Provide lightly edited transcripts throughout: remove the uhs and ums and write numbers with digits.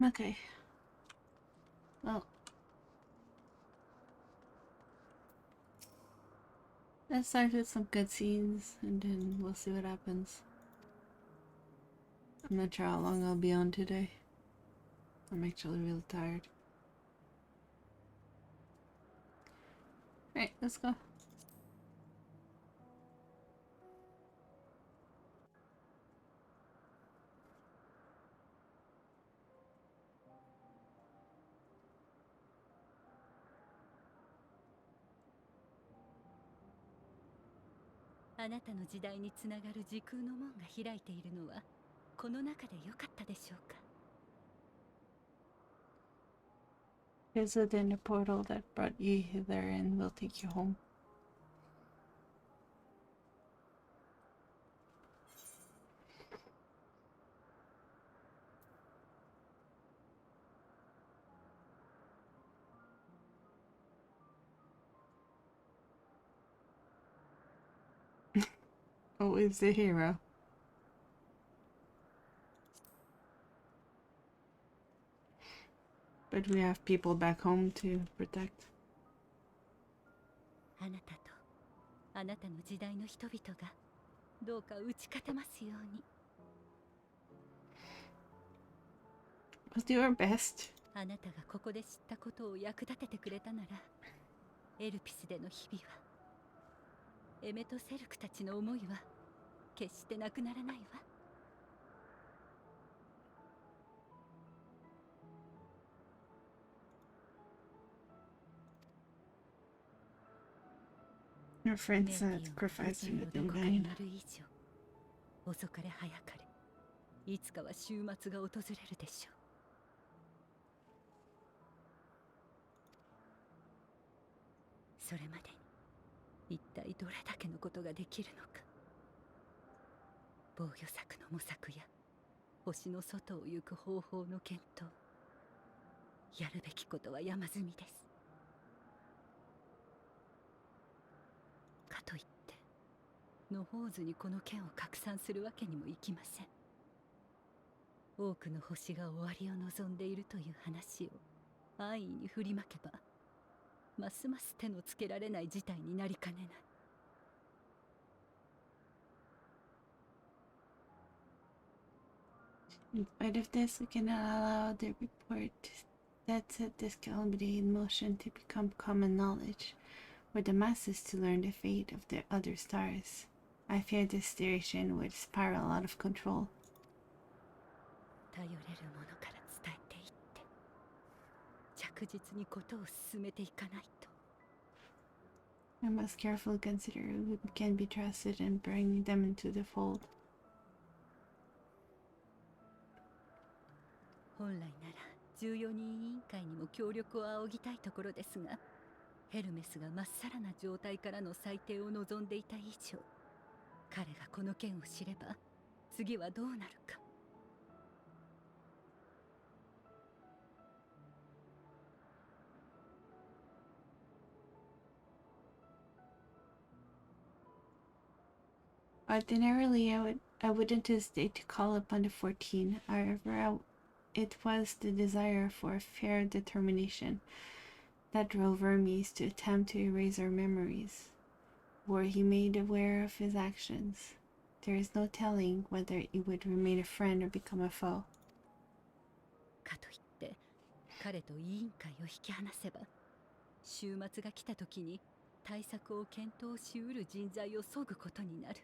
Okay. Well, let's start with some good scenes and then we'll see what happens. I'm not sure how long I'll be on today. I'm actually really tired. Alright, let's go. あなたの時代につながる時空の門が開いているのはこの中でよかったでしょうか。 Visit in the portal that brought you hither and we'll take you home. Always the hero. But we have people back home to protect. あなたとあなたの時代の人々がどうか打ち勝てますように。 We'll do our best. あなたがここで知ったことを役立ててくれたなら、エルピスでの日々は、エメとセルクたちの思いは決してなくならないわ。 Our メ friends ンディオンが宇 sacrificed 宙の it ど in こかにい vain. る以上、遅かれ早かれいつかは終末が訪れるでしょう。それまでに一体どれだけのことができるのか。防御策の模索や星の外を行く方法の検討、やるべきことは山積みです。かといって野放図にこの剣を拡散するわけにもいきません。多くの星が終わりを望んでいるという話を安易に振りまけば、ますます手のつけられない事態になりかねない。In spite of this, we cannot allow the report that set this calamity in motion to become common knowledge, or the masses to learn the fate of the other stars. I fear this situation would spiral out of control. 頼れるものから伝えていって着実にことを進めていかないと。 I must carefully consider who can be trusted and bring them into the fold. 本来なら14人委員会にも協力を仰ぎたいところですが、ヘルメスがまっさらな状態からの裁定を望んでいた以上、彼がこの件を知れば次はどうなるか。 Ordinarily, I wouldn't hesitate to call upon the 14. However, it was the desire for fair determination that drove Hermes to attempt to erase our memories. Were he made aware of his actions, there is no telling whether he would remain a friend or become a foe. かといって彼と委員会を引き離せば、終末が来た時に対策を検討しうる人材を削ぐことになる。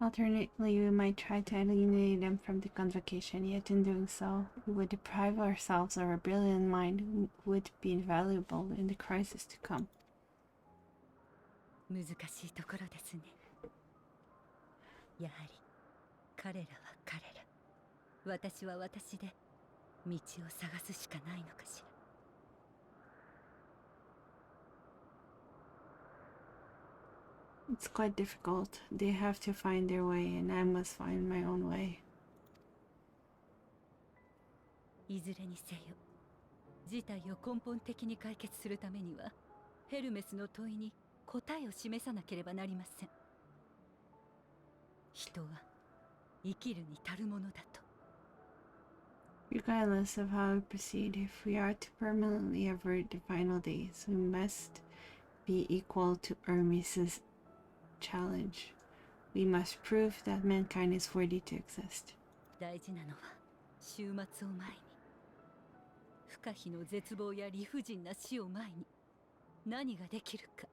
Alternately, we might try to alienate them from the convocation, yet in doing so, we would deprive ourselves of a brilliant mind who would be invaluable in the crisis to come. 難しいところですね。やはり彼らは彼ら、私は私で道を探すしかないのかしら。 It's quite difficult. They have to find their way, and I must find my own way. いずれにせよ、事態を根本的に解決するためには、ヘルメスの問いに答えを示さなければなりません。人は生きるに足るものだと。Regardless of how we proceed, if we are to permanently avert the final days, we must be equal to Hermes' challenge. We must prove that mankind is worthy to exist. 大事なのは終末を前に、不可避の絶望や理不尽な死を前に何ができるか。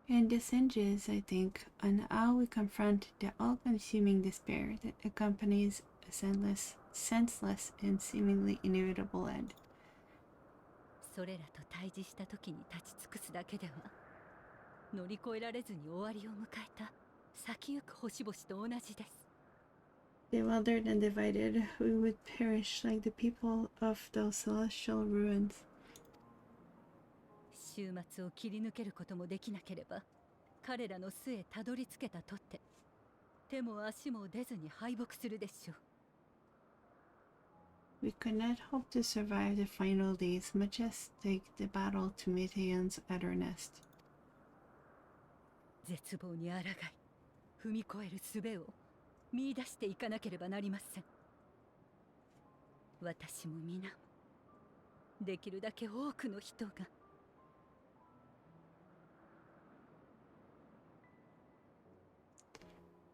And this hinges, I think, on how we confront the all-consuming despair that accompanies a senseless, and seemingly inevitable end. それらと対峙した時に立ち尽くすだけでは乗り越えられずに終わりを迎えた先行く星々と同じです。 Bewildered and divided, we would perish like the people of those celestial ruins. 終末を切り抜けることもできなければ彼らの巣へたどり着けたとって手も足も出ずに敗北するでしょう。 We could not hope to survive the final days, much as take the battle to Meteion's outer nest. 絶望に抗い踏み越える術を見出していかなければなりません。私も皆もできるだけ多くの人が。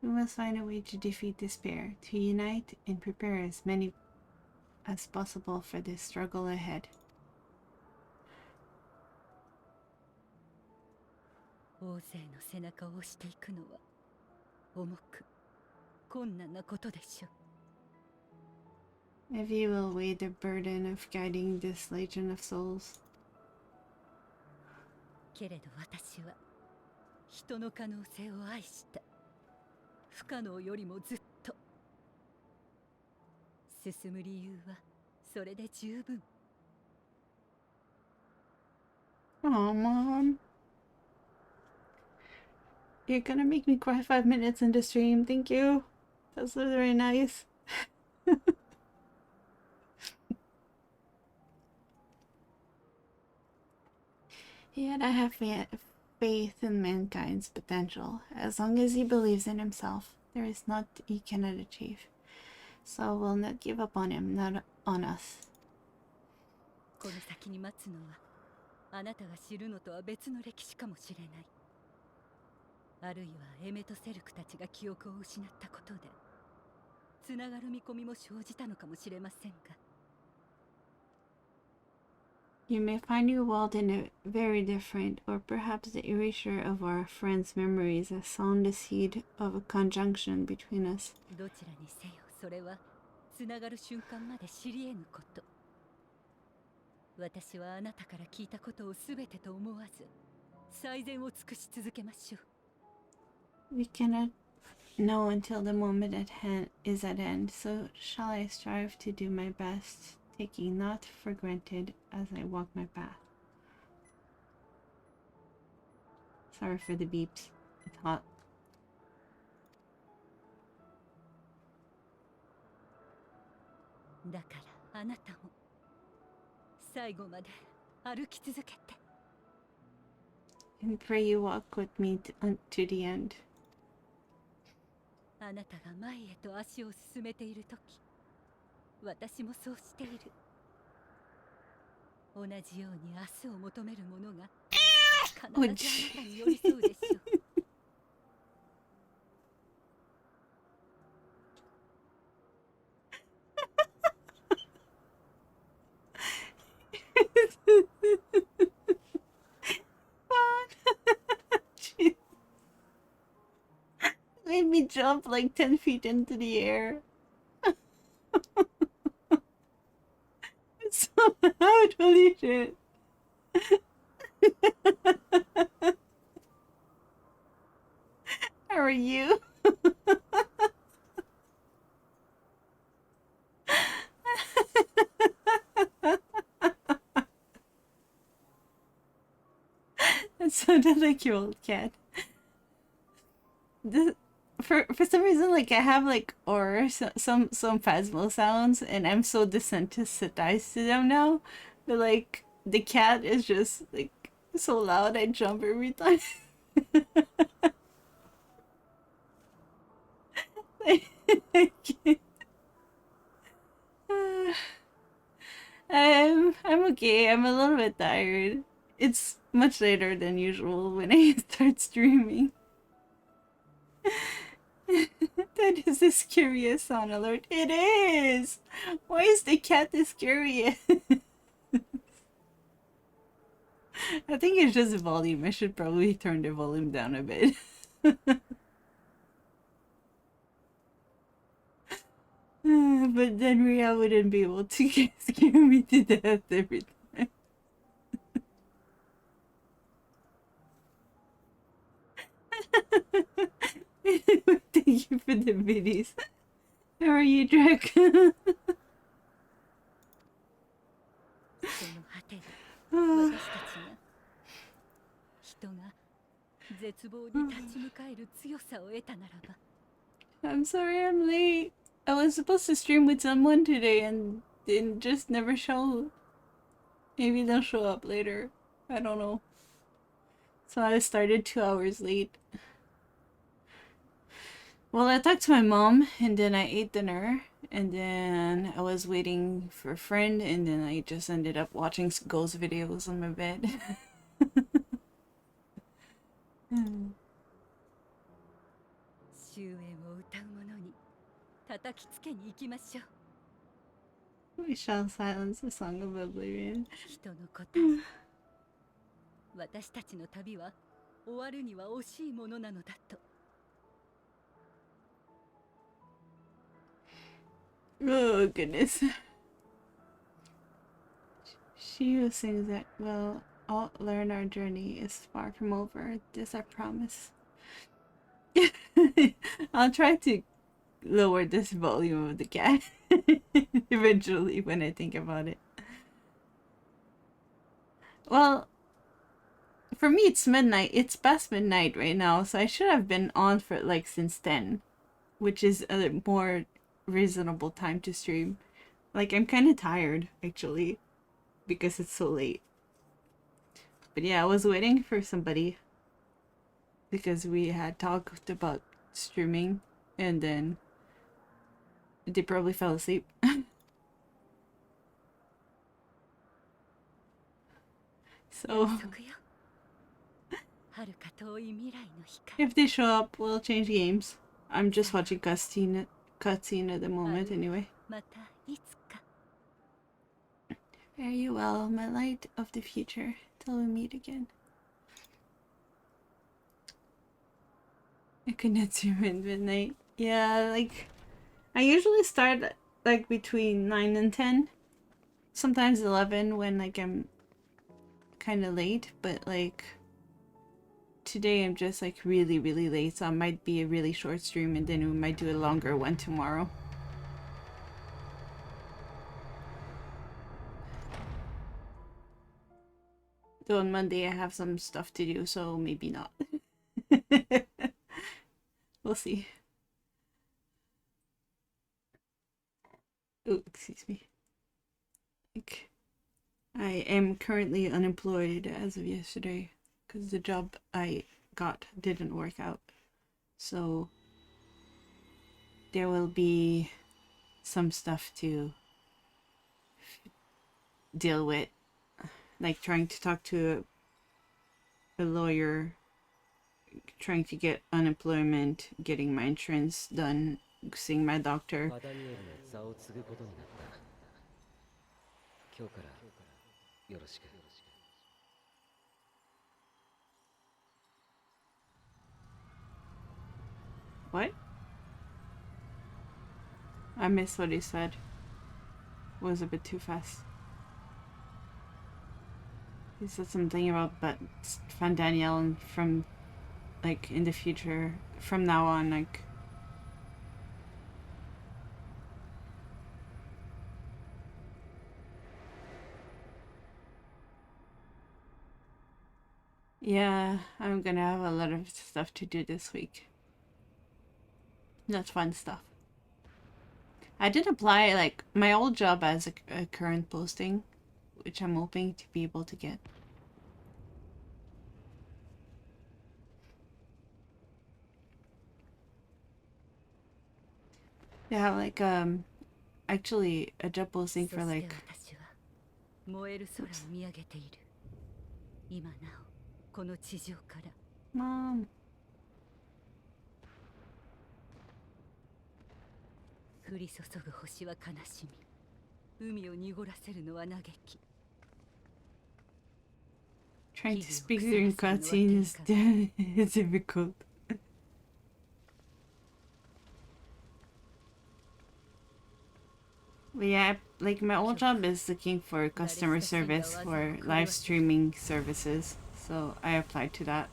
We must find a way to defeat despair, to unite and prepare as many as possible for the struggle ahead. 大勢の背中を押していくのは重く困難なことでしょう。 If you will weigh the burden of guiding this legion of souls. けれど私は人の可能性を愛した。不可能よりもずっと。進む理由はそれで十分。 Oh, Mom. You're gonna make me cry 5 minutes in the stream. Thank you. That's very nice. Yet I have faith in mankind's potential. As long as he believes in himself, there is naught he cannot achieve. So we'll not give up on him, not on us. この先に待つのはあなたが知るのとは別の歴史かもしれない。あるいはエメとセルクたちが記憶を失ったことでつながる見込みも生じたのかもしれませんが。 You may find your world in a very different, or perhaps the erasure of our friends' memories has sown the seed of a conjunction between us. どちらにせよそれはつながる瞬間まで知り得ぬこと。私はあなたから聞いたことを全てと思わず最善を尽くし続けましょう。 We cannot know until the moment at hand is at end, so shall I strive to do my best, taking naught for granted as I walk my path. Sorry for the beeps. It's hot. だからあなたも最後まで歩き続けて。 And pray you walk with me to the end. あなたが前へと足を進めているとき私もそうしている。同じように明日を求める者が必ずあなたに寄り添うでしょう。 Made me jump like 10 feet into the air. It's so loud, holy shit. How are you? That sounded like your old cat. For some reason, like I have like or some phasmal sounds, and I'm so desensitized to them now. But like the cat is just like so loud, I jump every time. I can't. I'm okay. I'm a little bit tired. It's much later than usual when I start streaming. That is a scariest sound alert. It is! Why is the cat this curious? I think it's just the volume. I should probably turn the volume down a bit. But then Ria wouldn't be able to scare me to death every time. Thank you for the biddies. How are you, Drake? その果てで私たちが人が絶望に立ち向かえる強さを得たならば I'm sorry I'm late. I was supposed to stream with someone today and didn't just never show. Maybe they'll show up later. I don't know. So I started 2 hours late. Well, I talked to my mom and then I ate dinner and then I was waiting for a friend and then I just ended up watching ghost videos on my bed. 終焉を歌う者に叩きつけに行きましょう We shall silence the song of oblivion. 人の答え私たちの旅は終わるには惜しいものなのだと Oh, goodness. She who sings that will all learn our journey is far from over. This I promise. I'll try to lower this volume of the cat eventually when I think about it. Well, for me it's midnight. It's past midnight right now, so I should have been on for like since 10, which is a more reasonable time to stream. Like I'm kind of tired actually because it's so late. But yeah, I was waiting for somebody because we had talked about streaming and then they probably fell asleep. So 約束よ遥か遠い未来の光 if they show up, we'll change games. I'm just watching cutscene at the moment anyway. またいつか Fare you well, my light of the future, till we meet again. I could not stream at midnight. Yeah, like I usually start like between 9 and 10. Sometimes 11 when like I'm kind of late, but like today I'm just like really late, so it might be a really short stream and then we might do a longer one tomorrow. Though on Monday I have some stuff to do, so maybe not. We'll see. Oh, excuse me. Like, I am currently unemployed as of yesterday because the job I got didn't work out. So there will be some stuff to deal with, like trying to talk to a lawyer, trying to get unemployment, getting my insurance done, seeing my doctor. パダニエルの座を継ぐことになった今日からよろしく What? I missed what he said. It was a bit too fast. He said something about but Van Daniel and from like in the future, from now on, like yeah, I'm gonna have a lot of stuff to do this week. That's fun stuff. I did apply like my old job as a current posting, which I'm hoping to be able to get. They have like actually a job posting for like. 私は燃える空を見上げている。今なおこの地上から Mom. 降り注ぐ星は悲しみ、海を濁らせるのは嘆き。 Trying to speak during cutscenes is it's difficult. But yeah, like my old job is looking for customer service for live streaming services, so I applied to that.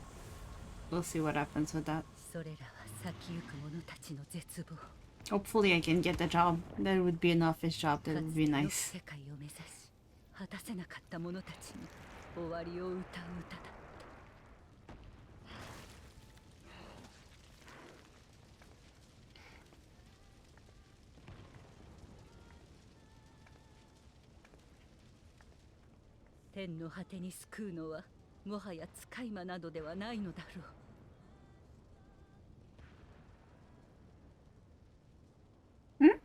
We'll see what happens with that. それらは先行く者たちの絶望。 Hopefully I can get the job. That would be an office job. That か would つ be て良き nice. 世界を目指し果たせなかった者たちに終わりを歌う歌だ。天の果てに救うのはもはや使い魔などではないのだろう。ん？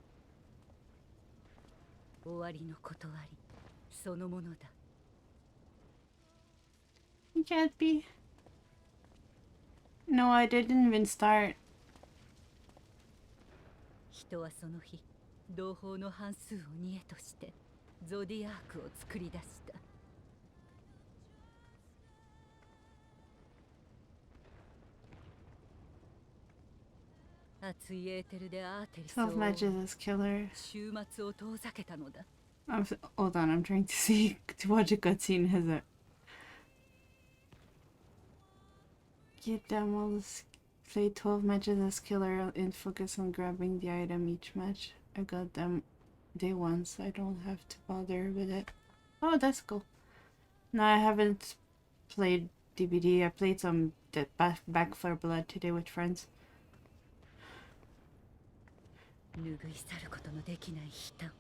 終わりの断りそのものだ。 You can't be. No, I didn't even start. 人はその日同胞の半数を煮えとしてゾディアークを作り出した。熱いエーテルでアーテリスを Self matches as killer. 終末を遠ざけたのだ。 Hold on, I'm trying to watch a cutscene as a. Get them all. Play 12 matches as killer and focus on grabbing the item each match. I got them day one, so I don't have to bother with it. Oh, that's cool. No, I haven't played DBD. I played some Back for Blood today with friends. 拭い去ることのできない悲嘆。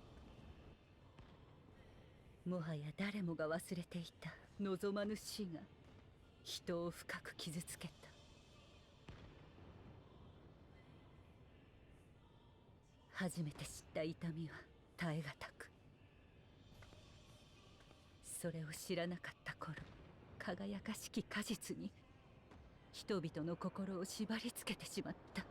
もはや誰もが忘れていた望まぬ死が人を深く傷つけた。初めて知った痛みは耐え難く、それを知らなかった頃、輝かしき果実に人々の心を縛り付けてしまった。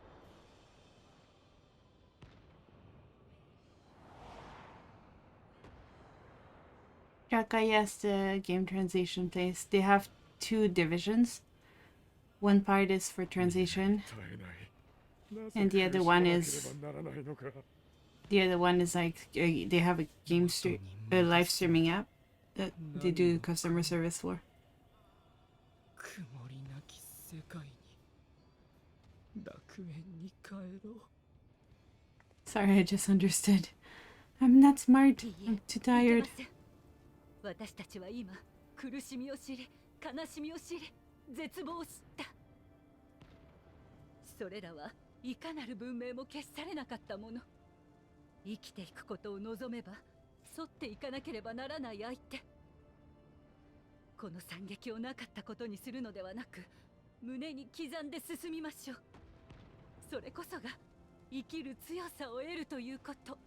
Jaka, yes, the game translation place. They have two divisions. One part is for translation, and the other one is like they have a a live streaming app that they do customer service for. Sorry, I just understood. I'm not smart. I'm too tired. 私たちは今苦しみを知り悲しみを知り絶望を知った。それらはいかなる文明も消し去れなかったもの。生きていくことを望めば沿っていかなければならない相手。この惨劇をなかったことにするのではなく、胸に刻んで進みましょう。それこそが生きる強さを得るということ。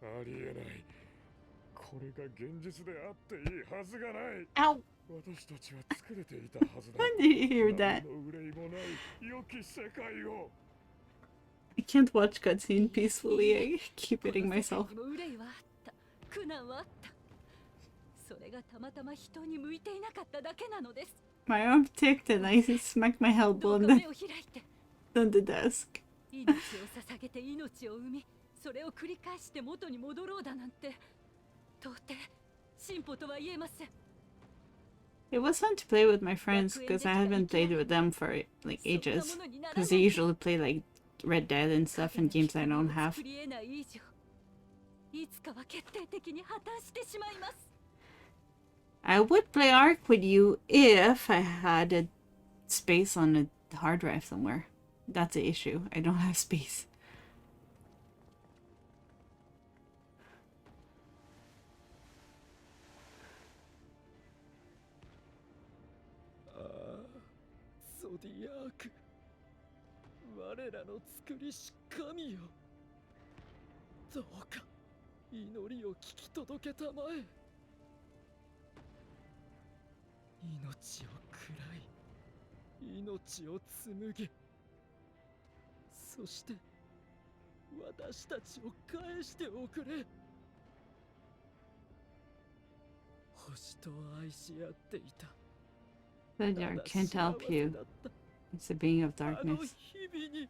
ありえない。これが現実であっていいはずがない。 Ow! 私たちは作れていたはずだ。 When did you hear that? 何の憂いもない良き世界を。 I can't watch cutscene peacefully. I keep hitting myself. 憂いはあった、苦難はあった。それがたまたま人に向いていなかっただけなのです。 My arm ticked and I smacked my elbow どう on か the, 目を開いて。 on the desk. 命を捧げて命を生み、それを繰り返して元に戻ろうだなんて到底進歩とは言えません。 It was fun to play with my friends because I haven't played with them for like ages. Because they usually play like Red Dead and stuff and games I don't have. 作り得ない以上、いつかは決定的に破綻してしまいます。 I would play Ark with you if I had a space on a hard drive somewhere. That's the issue. I don't have space. ゾディアーク、我らの作りし神よ、どうか祈りを聞き届けたまえ。命を喰らい、命を紡ぎ、そして私たちを返しておくれ。星と愛し合っていた。 The dark can't help you. It's a being of あの darkness. 日々に。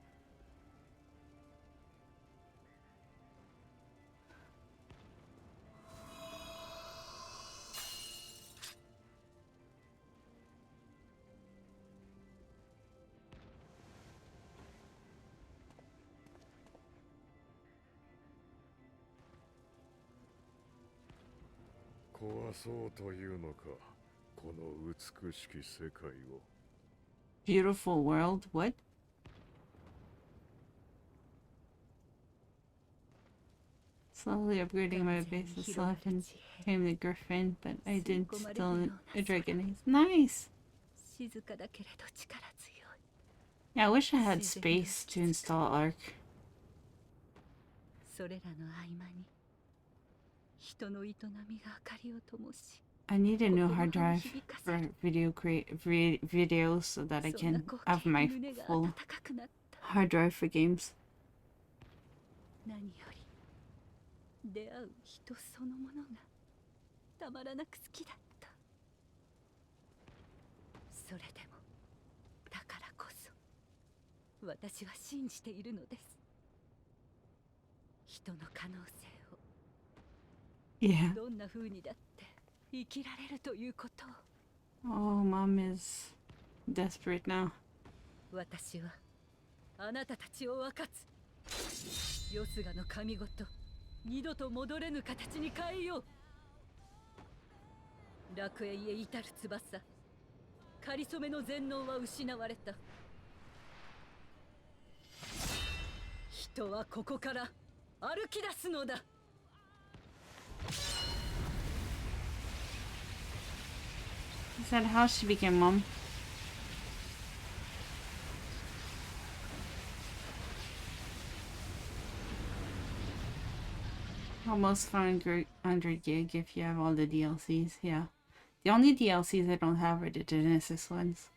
壊そうというのか、この美しき世界を。Beautiful world? What? Slowly upgrading my base of self and became the griffin, but I did still a dragon ace. Nice! 静かだけれど力強い。 Yeah, I wish I had space to install Arc. それらの合間に人の営みが明かりを灯し、 I need a new hard drive for videos so that I そんな can 光 have 景 my に胸が full 温かくなった。 hard drive for games. 何より出会う人そのものがたまらなく好きだった。それでもだからこそ私は信じているのです。人の可能性を Yeah. どんな風にだって生きられるということを。 Oh, Mom is desperate now. 私はあなたたちを分かつ。よすがの神ごと二度と戻れぬ形に変えよう。楽園へ至る翼、かりそめの全能は失われた。人はここから歩き出すのだ。 Is that how she became Mom? Almost 500 gig if you have all the DLCs, yeah. The only DLCs I don't have are the Genesis ones.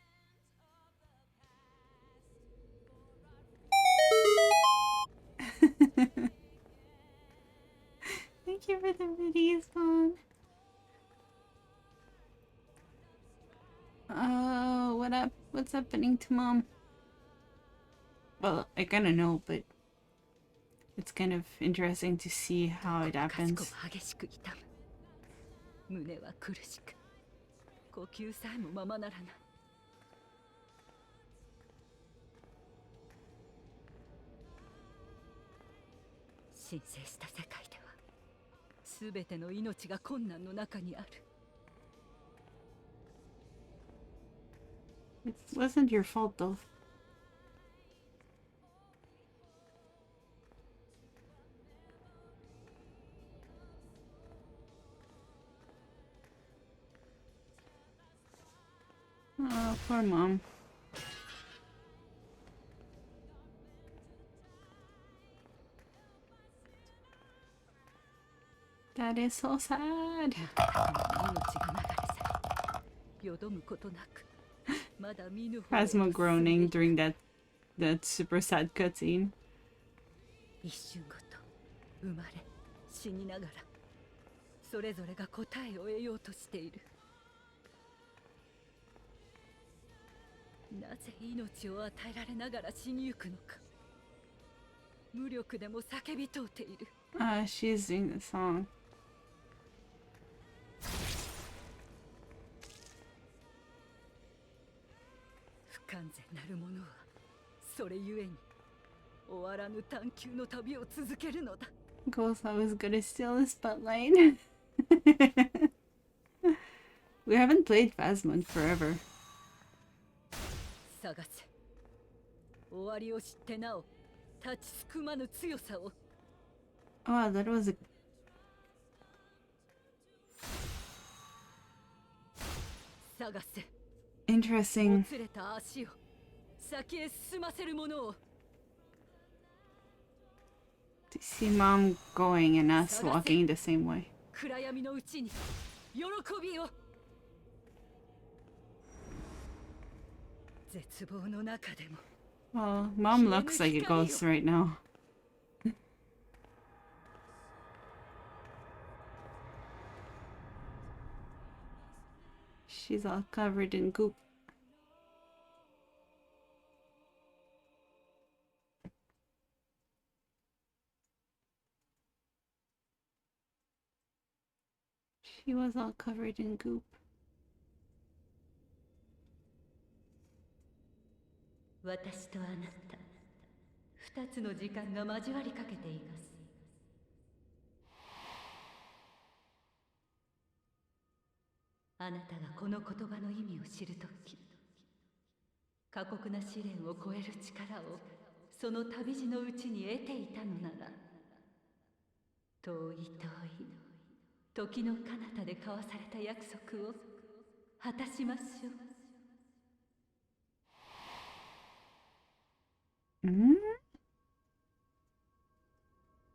Thank you for the video song. Oh, what up? What's happening to Mom? Well, I kind of know, but it's kind of interesting to see how it happens. 激しく痛む。胸は苦しく、呼吸さえもままならない。神聖した世界では、すべての命が困難の中にある。 It wasn't your fault though. Oh, poor Mom. That is so sad. 命が流れ去り、よどむことなく、まだ見ぬ方へ Phasma groaning during that super sad cutscene. 一瞬ごと生まれ死にながら、それぞれが答えを得ようとしている。なぜ命を与えられながら死にゆくのか。無力でも叫び通っている。She's singing the song. 不完全なるものはそれゆえに終わらぬ探求の旅を続けるのだ。 Ghost, I was gonna steal the spotlight. We haven't played Phasma in forever. 探せ。終わりを知ってなお立ちすくまぬ強さを。 Oh, that was a... 探せ。 interesting. もつれた足を先へ進ませるものを。To see mom going and us walking the same way. 暗闇のうちに喜びを。絶望の中でも。 Well, mom looks like a ghost right now. She's all covered in goop. She was all covered in goop. 私とあなた、二つの時間が交わりかけています。あなたがこの言葉の意味を知るとき、過酷な試練を超える力をその旅路のうちに得ていたのなら、遠い遠い時の彼方で交わされた約束を果たしましょう。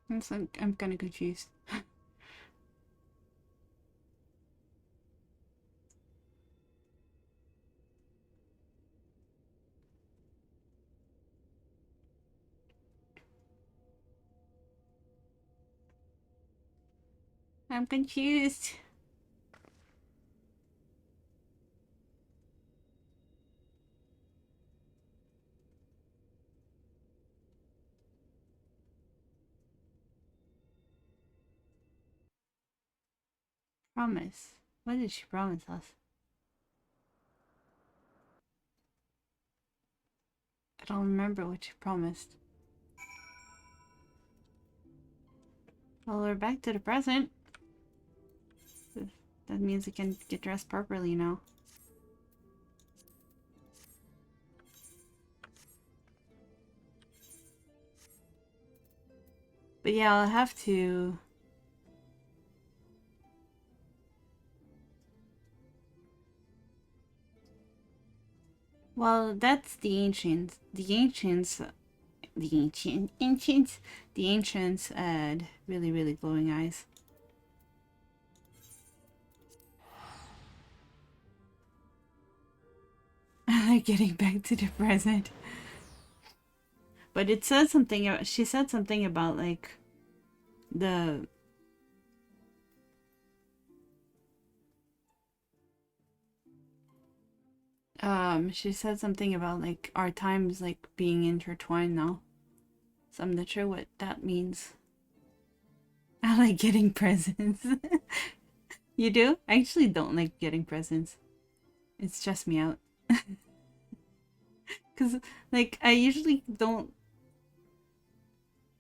I'm kind of confused. I'm confused. Promise. What did she promise us? I don't remember what she promised. Well, we're back to the present. That means I can get dressed properly now. But yeah, I'll have to... Well, that's the ancients. The ancients had really, really glowing eyes. Getting back to the present. But it said something, she said something about like the... She said something about like our times like being intertwined now. So I'm not sure what that means. I like getting presents. You do? I actually don't like getting presents. It stresses me out. Cause like I usually don't...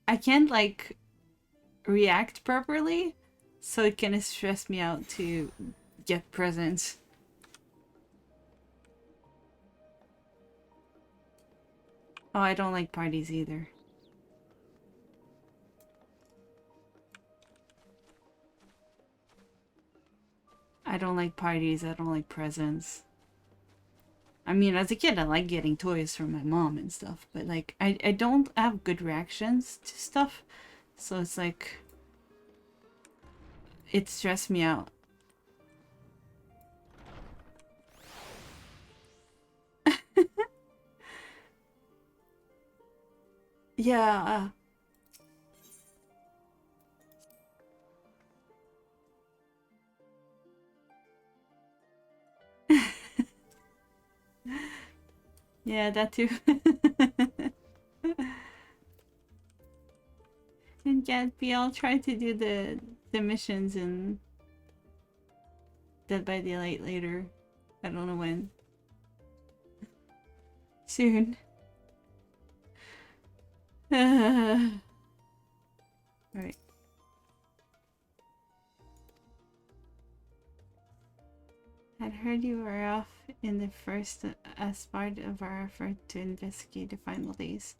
I can't like react properly, so it kind of stress me out to get presents. Oh, I don't like parties either. I don't like parties, I don't like presents. I mean, as a kid, I like getting toys from my mom and stuff, but like, I don't have good reactions to stuff, so it's like... It stressed me out. Yeah. Yeah, that too. And Gatsby, I'll try to do the missions in Dead by Daylight later. I don't know when. Soon. Alright. I'd heard you were off in the first as part of our effort to investigate the final days.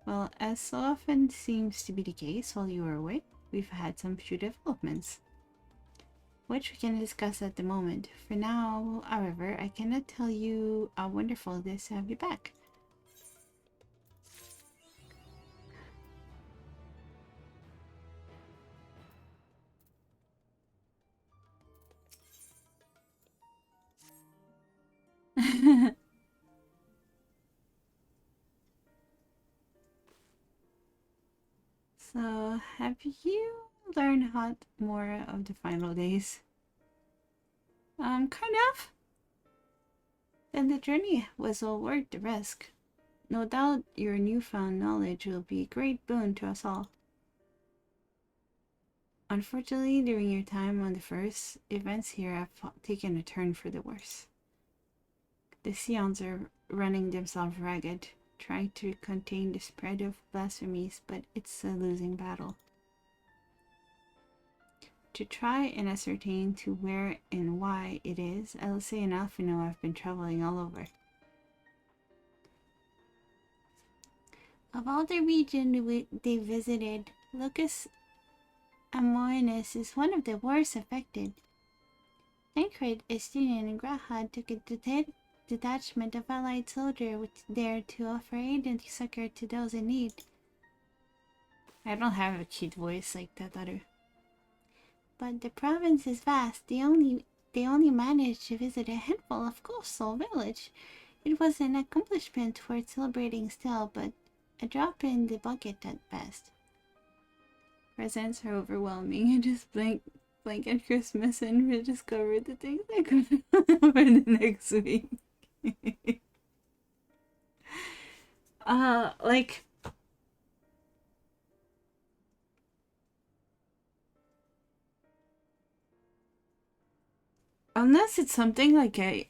Well, as so often seems to be the case while you were away, we've had some few developments, which we can discuss at the moment. For now, however, I cannot tell you how wonderful it is to have you back. So, have you learned how more of the final days? Kind of. Then the journey was well worth the risk. No doubt your newfound knowledge will be a great boon to us all. Unfortunately, during your time on the first, events here have taken a turn for the worse. The Sions are running themselves ragged, trying to contain the spread of blasphemies, but it's a losing battle. To try and ascertain to where and why it is, Elise and Alfino have been traveling all over. Of all the region they visited, Lucas Amoenus is one of the worst affected. Tancred, a student in Grahad, took a detachment of allied soldiers there to offer aid and succor to those in need. I don't have a cute voice like that, Daru. But the province is vast. They only managed to visit a handful of coastal villages. It was an accomplishment worth celebrating still, but a drop in the bucket at best. Presents are overwhelming. I just blink at Christmas and rediscover the things I could for the next week. Like, unless it's something like I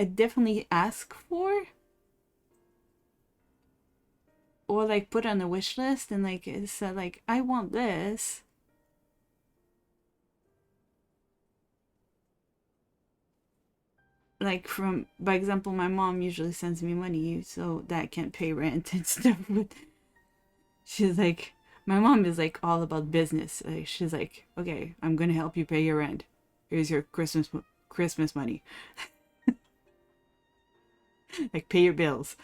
definitely ask for, or like put on a wish list and like it's like I want this. Like from, by example, my mom usually sends me money so that I can pay rent and stuff. But she's like, my mom is like all about business. Like, she's like, okay, I'm gonna help you pay your rent. Here's your Christmas money. Like, pay your bills.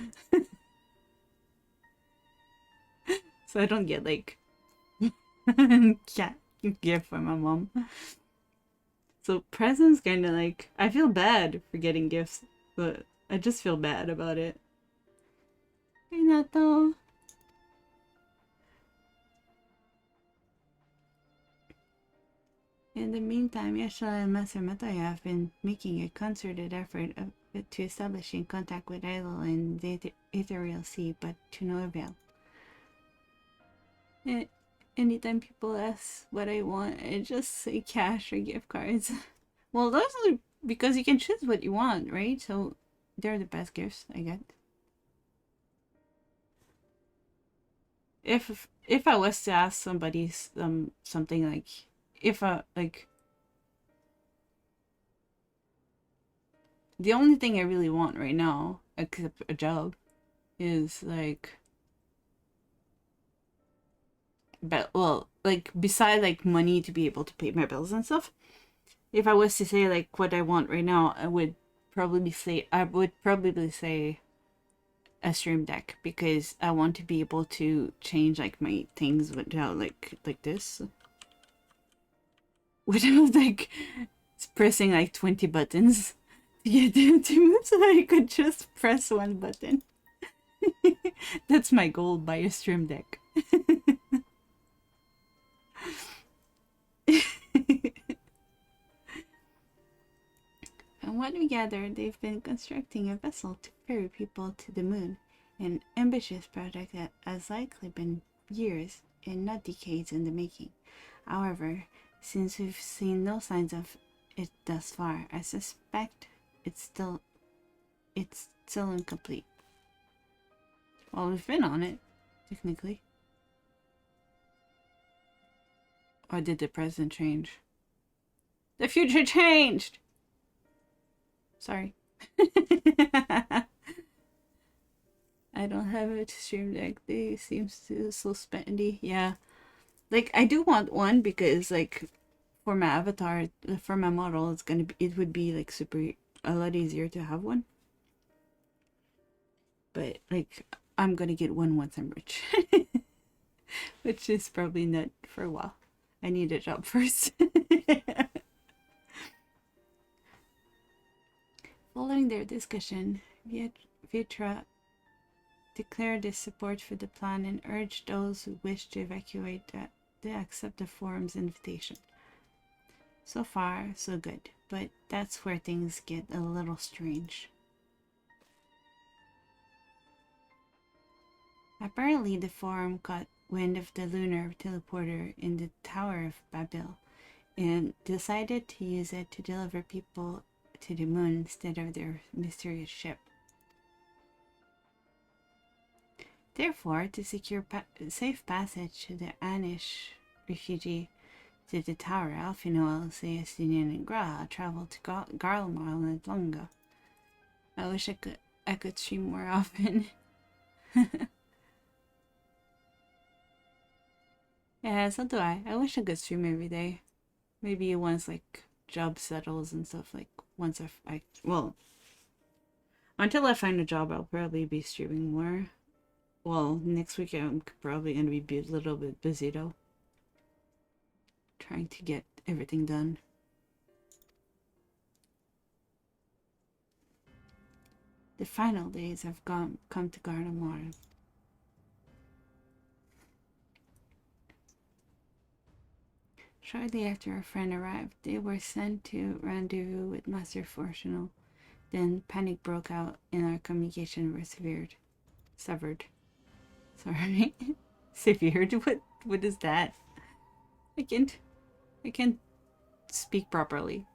So I don't get like cat gift from my mom. So presents kind of like, I feel bad for getting gifts, but I just feel bad about it. Renato. In the meantime, Yasha and Master Mataya have been making a concerted effort to establishing contact with Idol and the Ethereal Sea, but to no avail. Anytime people ask what I want, I just say cash or gift cards. Well, those are because you can choose what you want, right? So they're the best gifts I get. If I was to ask somebody something like, if I like, the only thing I really want right now, except a job, is like, but well, like beside like money to be able to pay my bills and stuff. If I was to say like what I want right now, I would probably say a stream deck, because I want to be able to change like my things without like this, without like pressing like 20 buttons to get them to move, so I could just press one button. That's my goal by a stream deck. From what we gather, they've been constructing a vessel to ferry people to the moon, an ambitious project that has likely been years and not decades in the making. However, since we've seen no signs of it thus far, I suspect it's still incomplete. Well, we've been on it, technically. Or did the present change? The future changed! Sorry. I don't have a stream deck. They seems to so spendy. Yeah. Like, I do want one because like for my avatar, for my model, it would be like a lot easier to have one. But like, I'm gonna get one once I'm rich. Which is probably not for a while. I need a job first. Following Following their discussion, Vitra declared his support for the plan and urged those who wished to evacuate to accept the forum's invitation. So far, so good, but that's where things get a little strange. Apparently, the forum caught wind of the lunar teleporter in the Tower of Babel and decided to use it to deliver people to the moon instead of their mysterious ship. Therefore, to secure safe passage to the Anish refugee to the tower, Alfino, Celestinian, and Graha traveled to Garlemald and Lunga. I wish I could stream more often. Yeah, so do I. I wish I could stream every day. Maybe once like job settles and stuff. Like once well, until I find a job, I'll probably be streaming more. Well, next week I'm probably gonna be a little bit busy though. Trying to get everything done. The final days have come to Garlemald. Shortly after our friend arrived, they were sent to rendezvous with Master Fortunal. Then panic broke out and our communication was severed. Sorry. Severed? What is that? I can't speak properly.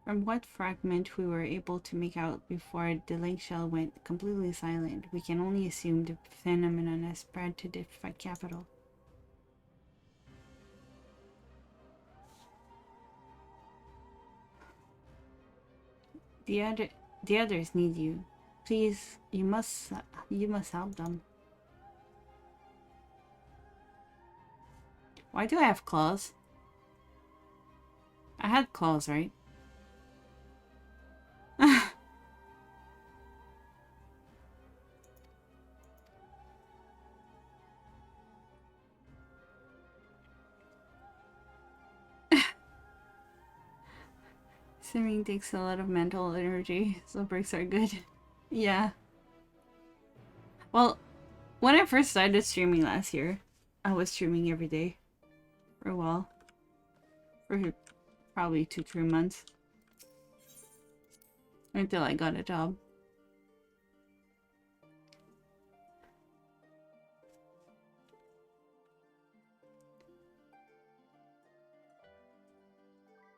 From what fragment we were able to make out before the link shell went completely silent, we can only assume the phenomenon has spread to the capital. The others need you. Please, you must help them. Why do I have claws? I had claws, right? Swimming takes a lot of mental energy, so breaks are good. Yeah. Well, when I first started streaming last year, I was streaming every day for a while. For probably 2-3 months. Until I got a job.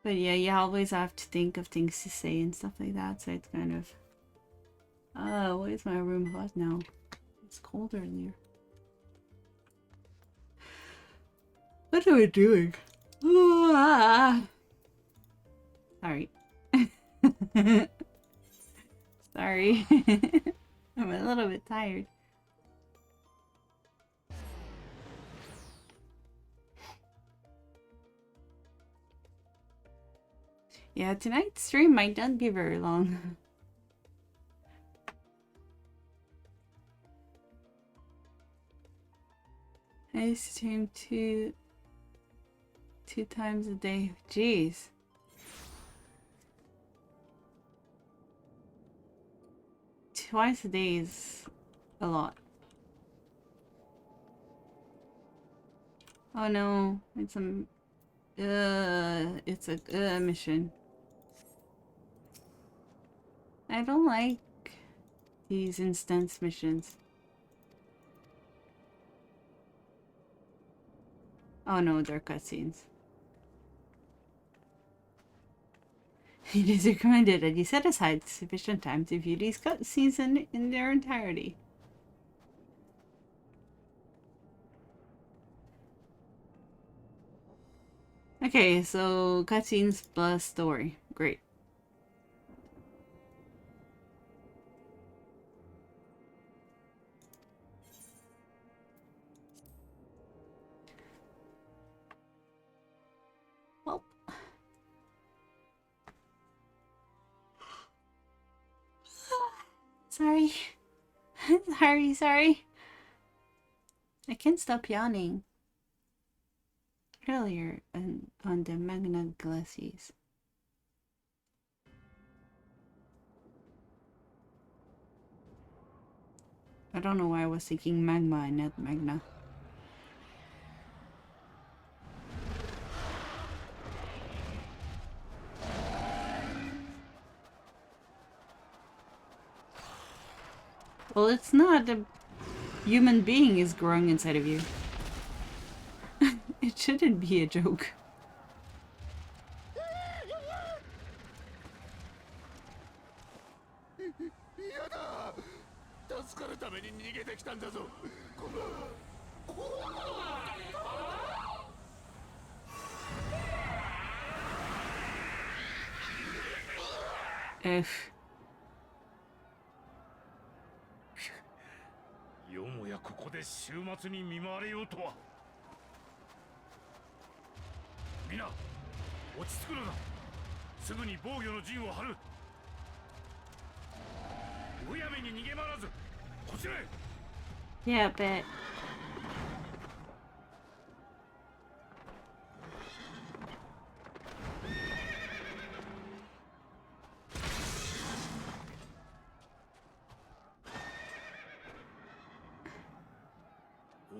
But yeah, you always have to think of things to say and stuff like that, so it's kind of... Oh, why is my room hot now? It's cold earlier. What am I doing? Sorry. Sorry. I'm a little bit tired. Yeah, tonight's stream might not be very long. I stream two times a day. Jeez. Twice a day is a lot. Oh no, it's a mission. I don't like these instance missions. Oh no, they're cutscenes. It is recommended that you set aside sufficient time to view these cutscenes in their entirety. Okay, so cutscenes plus story. Great. Well. Sorry. Sorry. I can't stop yawning. Earlier on the Magna Glacies. I don't know why I was thinking magma and not magna. Well, it's not. A human being is growing inside of you. It shouldn't be a joke. 嫌だ助かるために逃げてきたんだぞこの If よもやここで週末に見舞われようとはみんな落ち着くのだすぐに防御の陣を張るむやみに逃げ回らずこちらへ yeah, but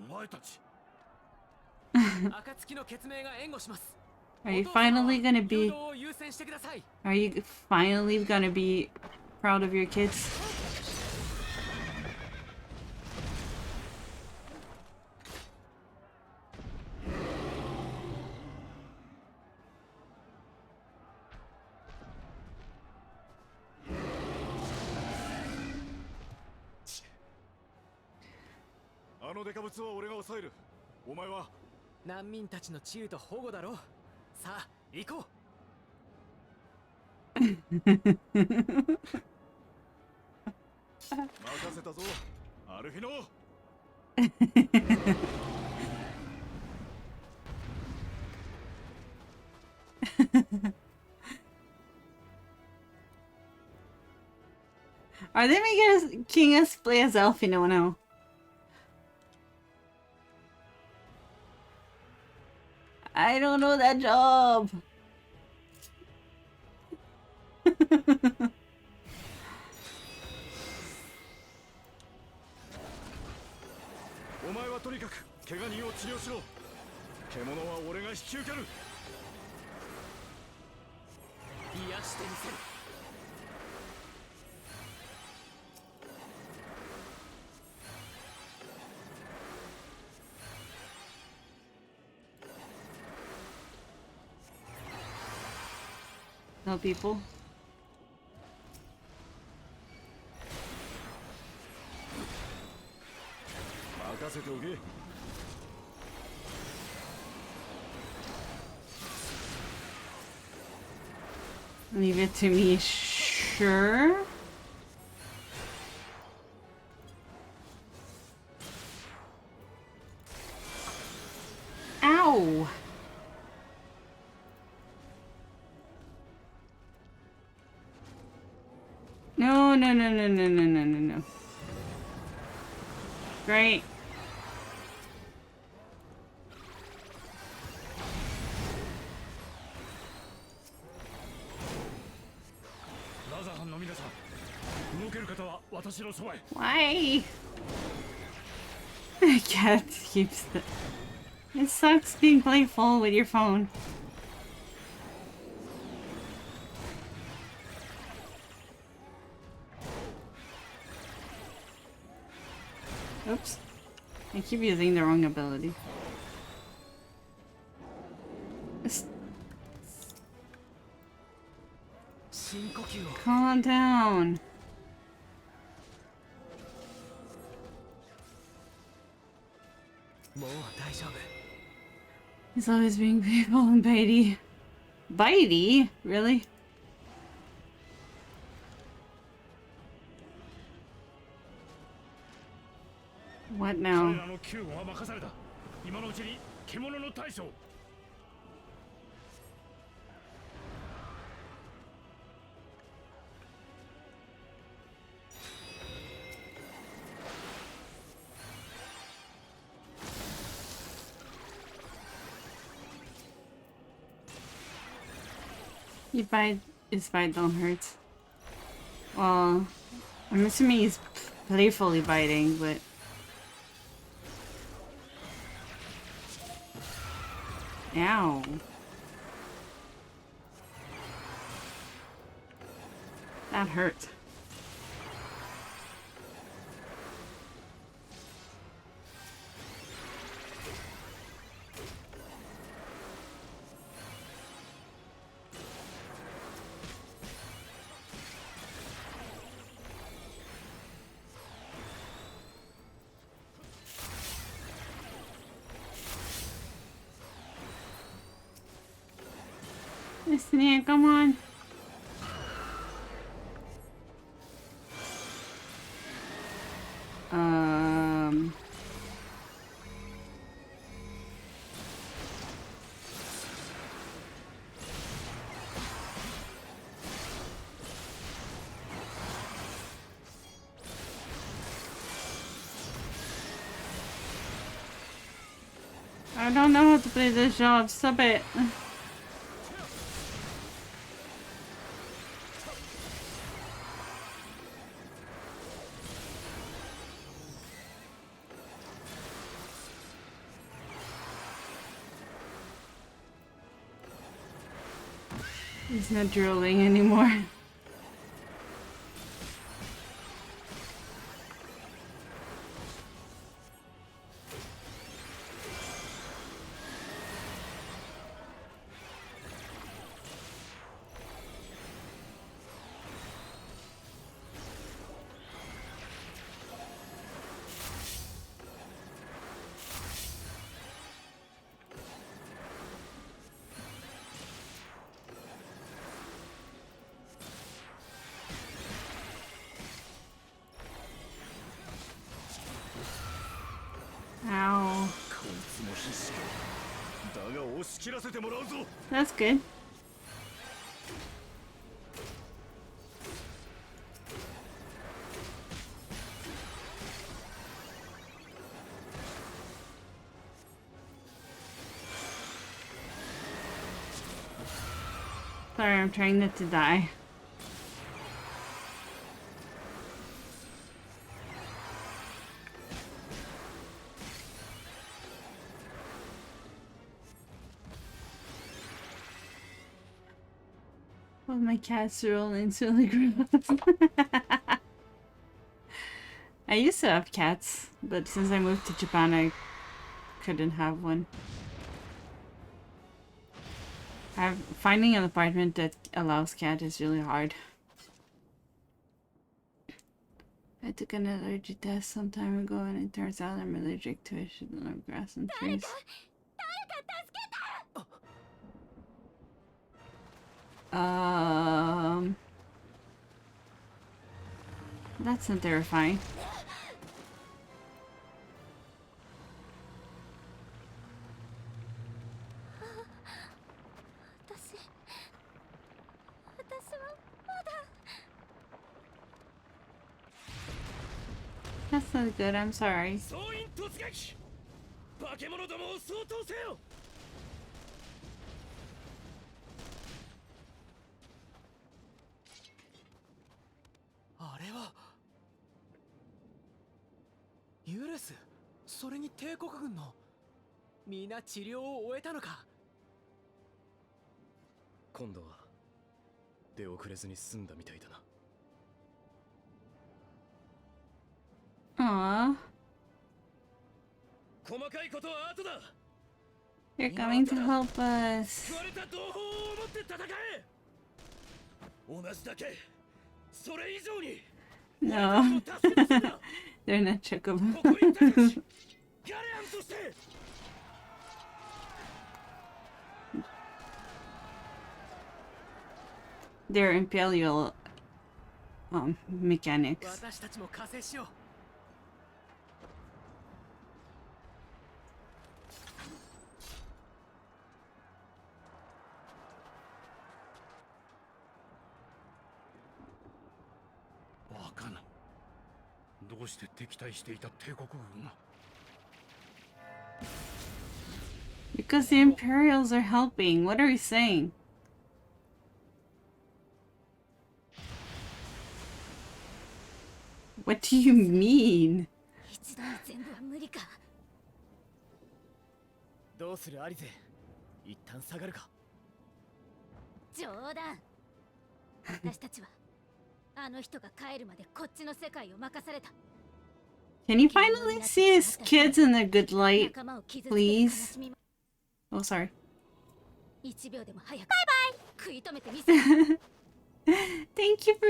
お前たち 暁の決命が援護します。 are you finally gonna 誘 be? 導を優先してください。 Are you finally gonna be proud of your kids? あのデカブツは俺が抑えるお前は難民たちの治癒と保護だろう。さあ行こう。 任せたぞアルフィノ Are they making us play as Elfino now? I don't know that job. お前はとにかく怪我人を治療しろ獣は俺が引き受ける癒してみせる。 No people. Leave it to me, sure. Ow! No, no, no, no, no, no, no, no, no. Great. Why? I can't keep it sucks being playful with your phone. Oops. I keep using the wrong ability. Calm down. He's always being people and bitey. Bitey? Really? What now? His bite don't hurt. Well, I'm assuming he's playfully biting, but ow. That hurt. Destiny, come on. I don't know how to play this job. Stop it. He's not drooling anymore. Ow. That's good. Sorry, I'm trying not to die. Well, my cats roll into the ground. I used to have cats, but since I moved to Japan, I couldn't have one. Finding an apartment that allows cat is really hard. I took an allergy test some time ago, and it turns out I'm allergic to a shit ton of grass and trees. That's not terrifying. That's not good, I'm sorry. Yuresu, それに帝国軍の皆治療を終えたのか。今度は出遅れずに済んだみたいだな。Aww. You're coming to help us. No. They're not chocobo. They're imperial mechanics. Because the Imperials are helping. What are you saying? What do you mean? 一度に全部は無理か。どうするアリゼ、一旦下がるか。冗談。私たちはあの人が帰るまでこっちの世界を任された。 Can you finally see his kids in a good light, 仲間を傷つける悲 please? しみも Oh, sorry. 1秒でも早く食い止めてみせる。 Thank you for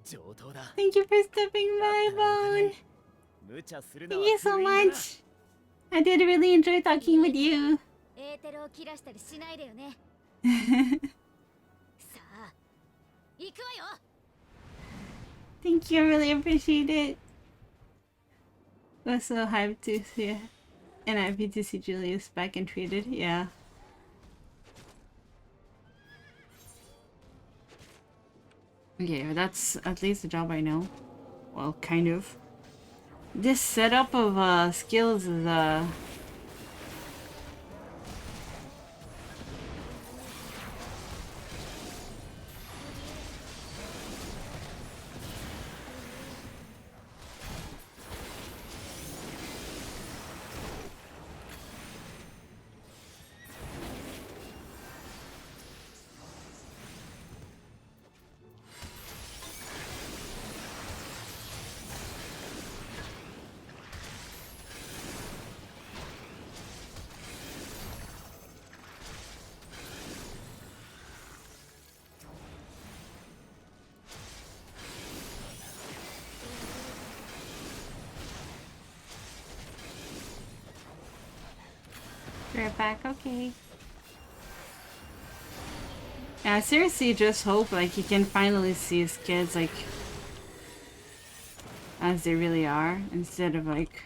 上等だ。 thank you for stepping by, Bone. 無茶するのは Thank you so 不憫だな。 much. I did really enjoy talking with you. エーテルを切らしたりしないでよね。さあ、行くわよ。 Thank you, I really appreciate it. I was so hyped to see it. And happy to see Julius back and treated, yeah. Okay, that's at least a job I know. Well, kind of. This setup of skills is right back, okay. Yeah, I seriously just hope like he can finally see his kids like as they really are instead of like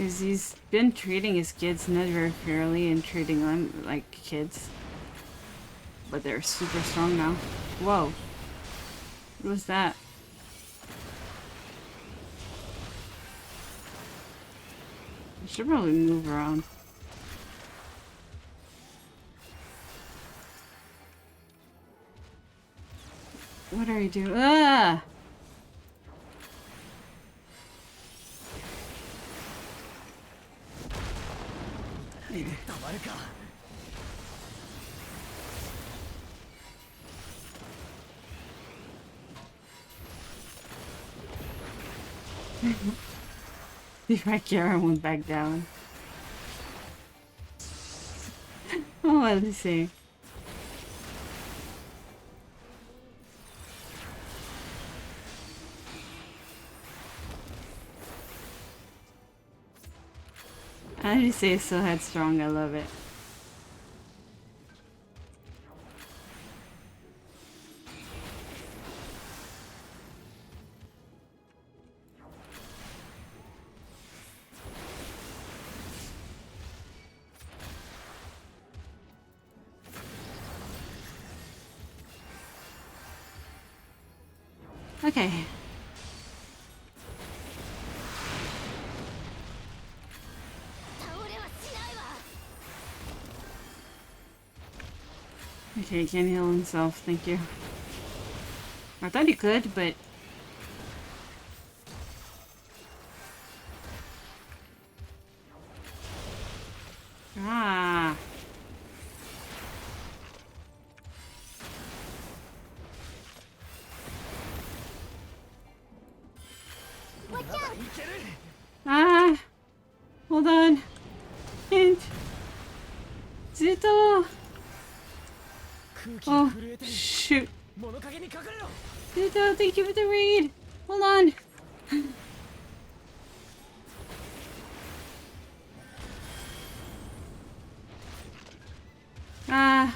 because he's been treating his kids not very fairly and treating them like kids. But they're super strong now. Whoa. What was that? I should probably move around. What are you doing? Ah! たまるか。 If my camera went back down. Oh, what did he say? How did he say it's so headstrong? I love it. Okay. Okay, he can heal himself, thank you. I thought he could, but... Ah! Ah! Hold on. Hint. Zuto! Oh, shoot. Zuto, thank you for the raid. Hold on. Ah.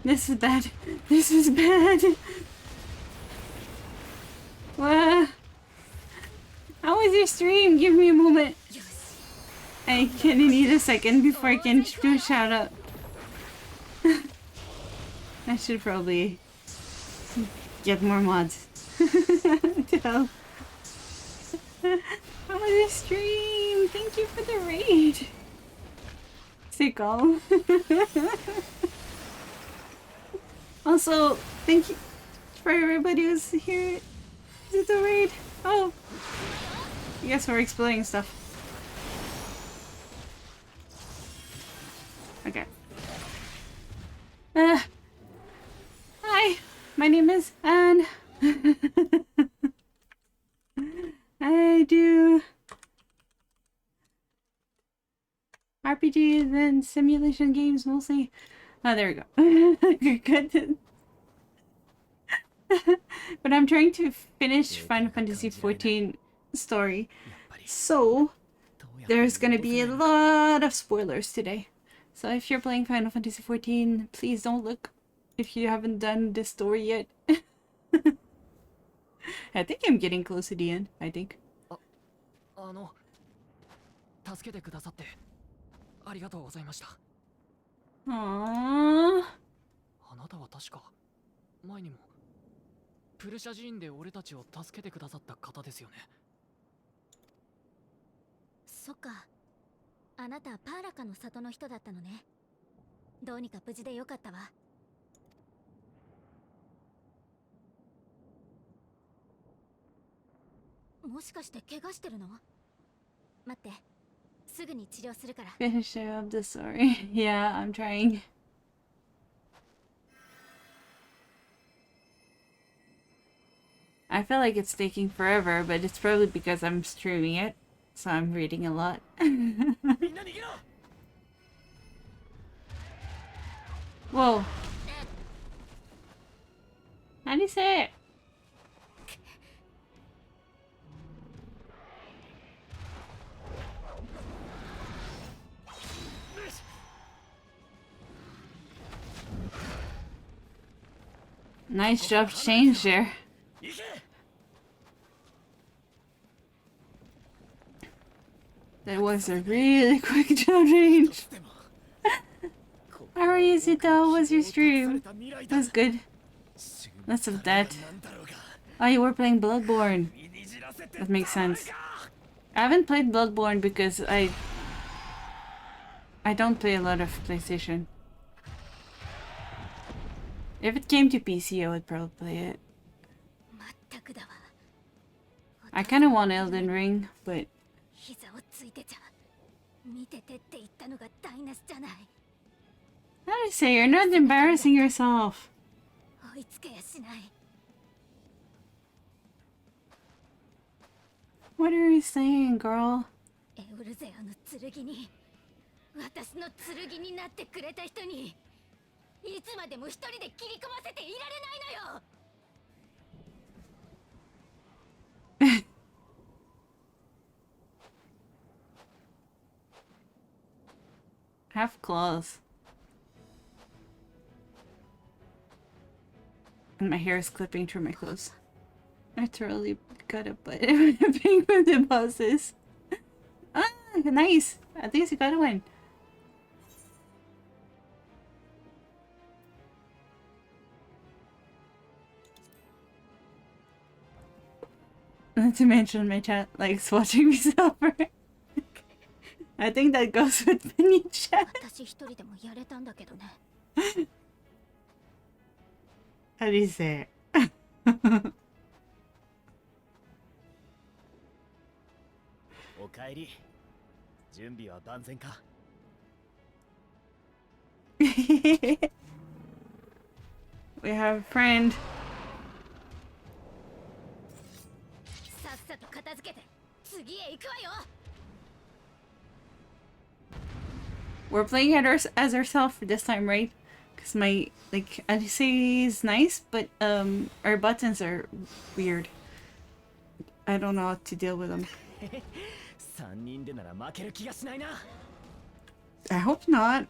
This is bad. This is bad. How was your stream? Give me a moment. I kinda need a second before I can do a shout out. I should probably get more mods to help. Oh, the stream! Thank you for the raid! Stay calm. Also, thank you for everybody who's here to the raid. Oh, I guess we're exploding stuff. Okay. Hi, my name is Anne. I do RPGs and simulation games mostly. Oh, there we go. You're good. But I'm trying to finish Final Fantasy XIV story. So, there's gonna be a lot of spoilers today. So if you're playing Final Fantasy XIV, please don't look if you haven't done the story yet. I think I'm getting close to the end, I think. 助けてくださってありがとうございました。 Aww. あなたは確か前にもプルシャ寺院で俺たちを助けてくださった方ですよね。そっか。あなたパーラカの里の人だったのね。どうにか無事でよかったわ。もしかして怪我してるの？待って、すぐに治療するから。Finish up the story. Yeah, I'm trying. I feel like it's taking forever, but it's probably because I'm streaming it, so I'm reading a lot. Whoa. How do you say it? Nice job change there. That was a really quick jump change. How are you, Zito? What's your stream? That's good. Less of that. Oh, you were playing Bloodborne. That makes sense. I haven't played Bloodborne because I don't play a lot of PlayStation. If it came to PC, I would probably play it. I kind of want Elden Ring, but... How do you say? You're not embarrassing yourself. What are you saying, girl? 私の剣になってくれた人にいつまでも一人で切り込ませていられないのよ。Have claws. And my hair is clipping through my clothes. I totally got a butt paying for the bosses. Ah, nice. At least you got a win. Not to mention my chat likes watching me suffer. I think that goes with many chat. How do you say it? おかえり。準備は万全か。We have a friend. さっさと片付けて次へ行くわよ。 We're playing as ourselves this time, right? Because my, like, Odyssey is nice, but our buttons are weird. I don't know how to deal with them. 3人でなら負ける気がしないな。 I hope not.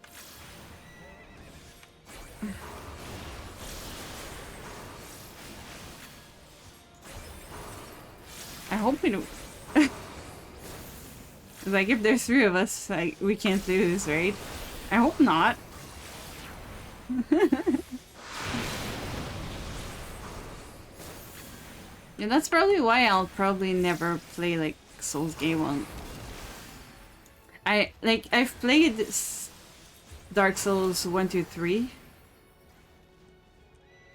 I hope we don't. Like, if there's 3 of us, like, we can't lose, right? I hope not. Yeah, that's probably why I'll probably never play, like, Souls game on... I've played Dark Souls 1, 2, 3.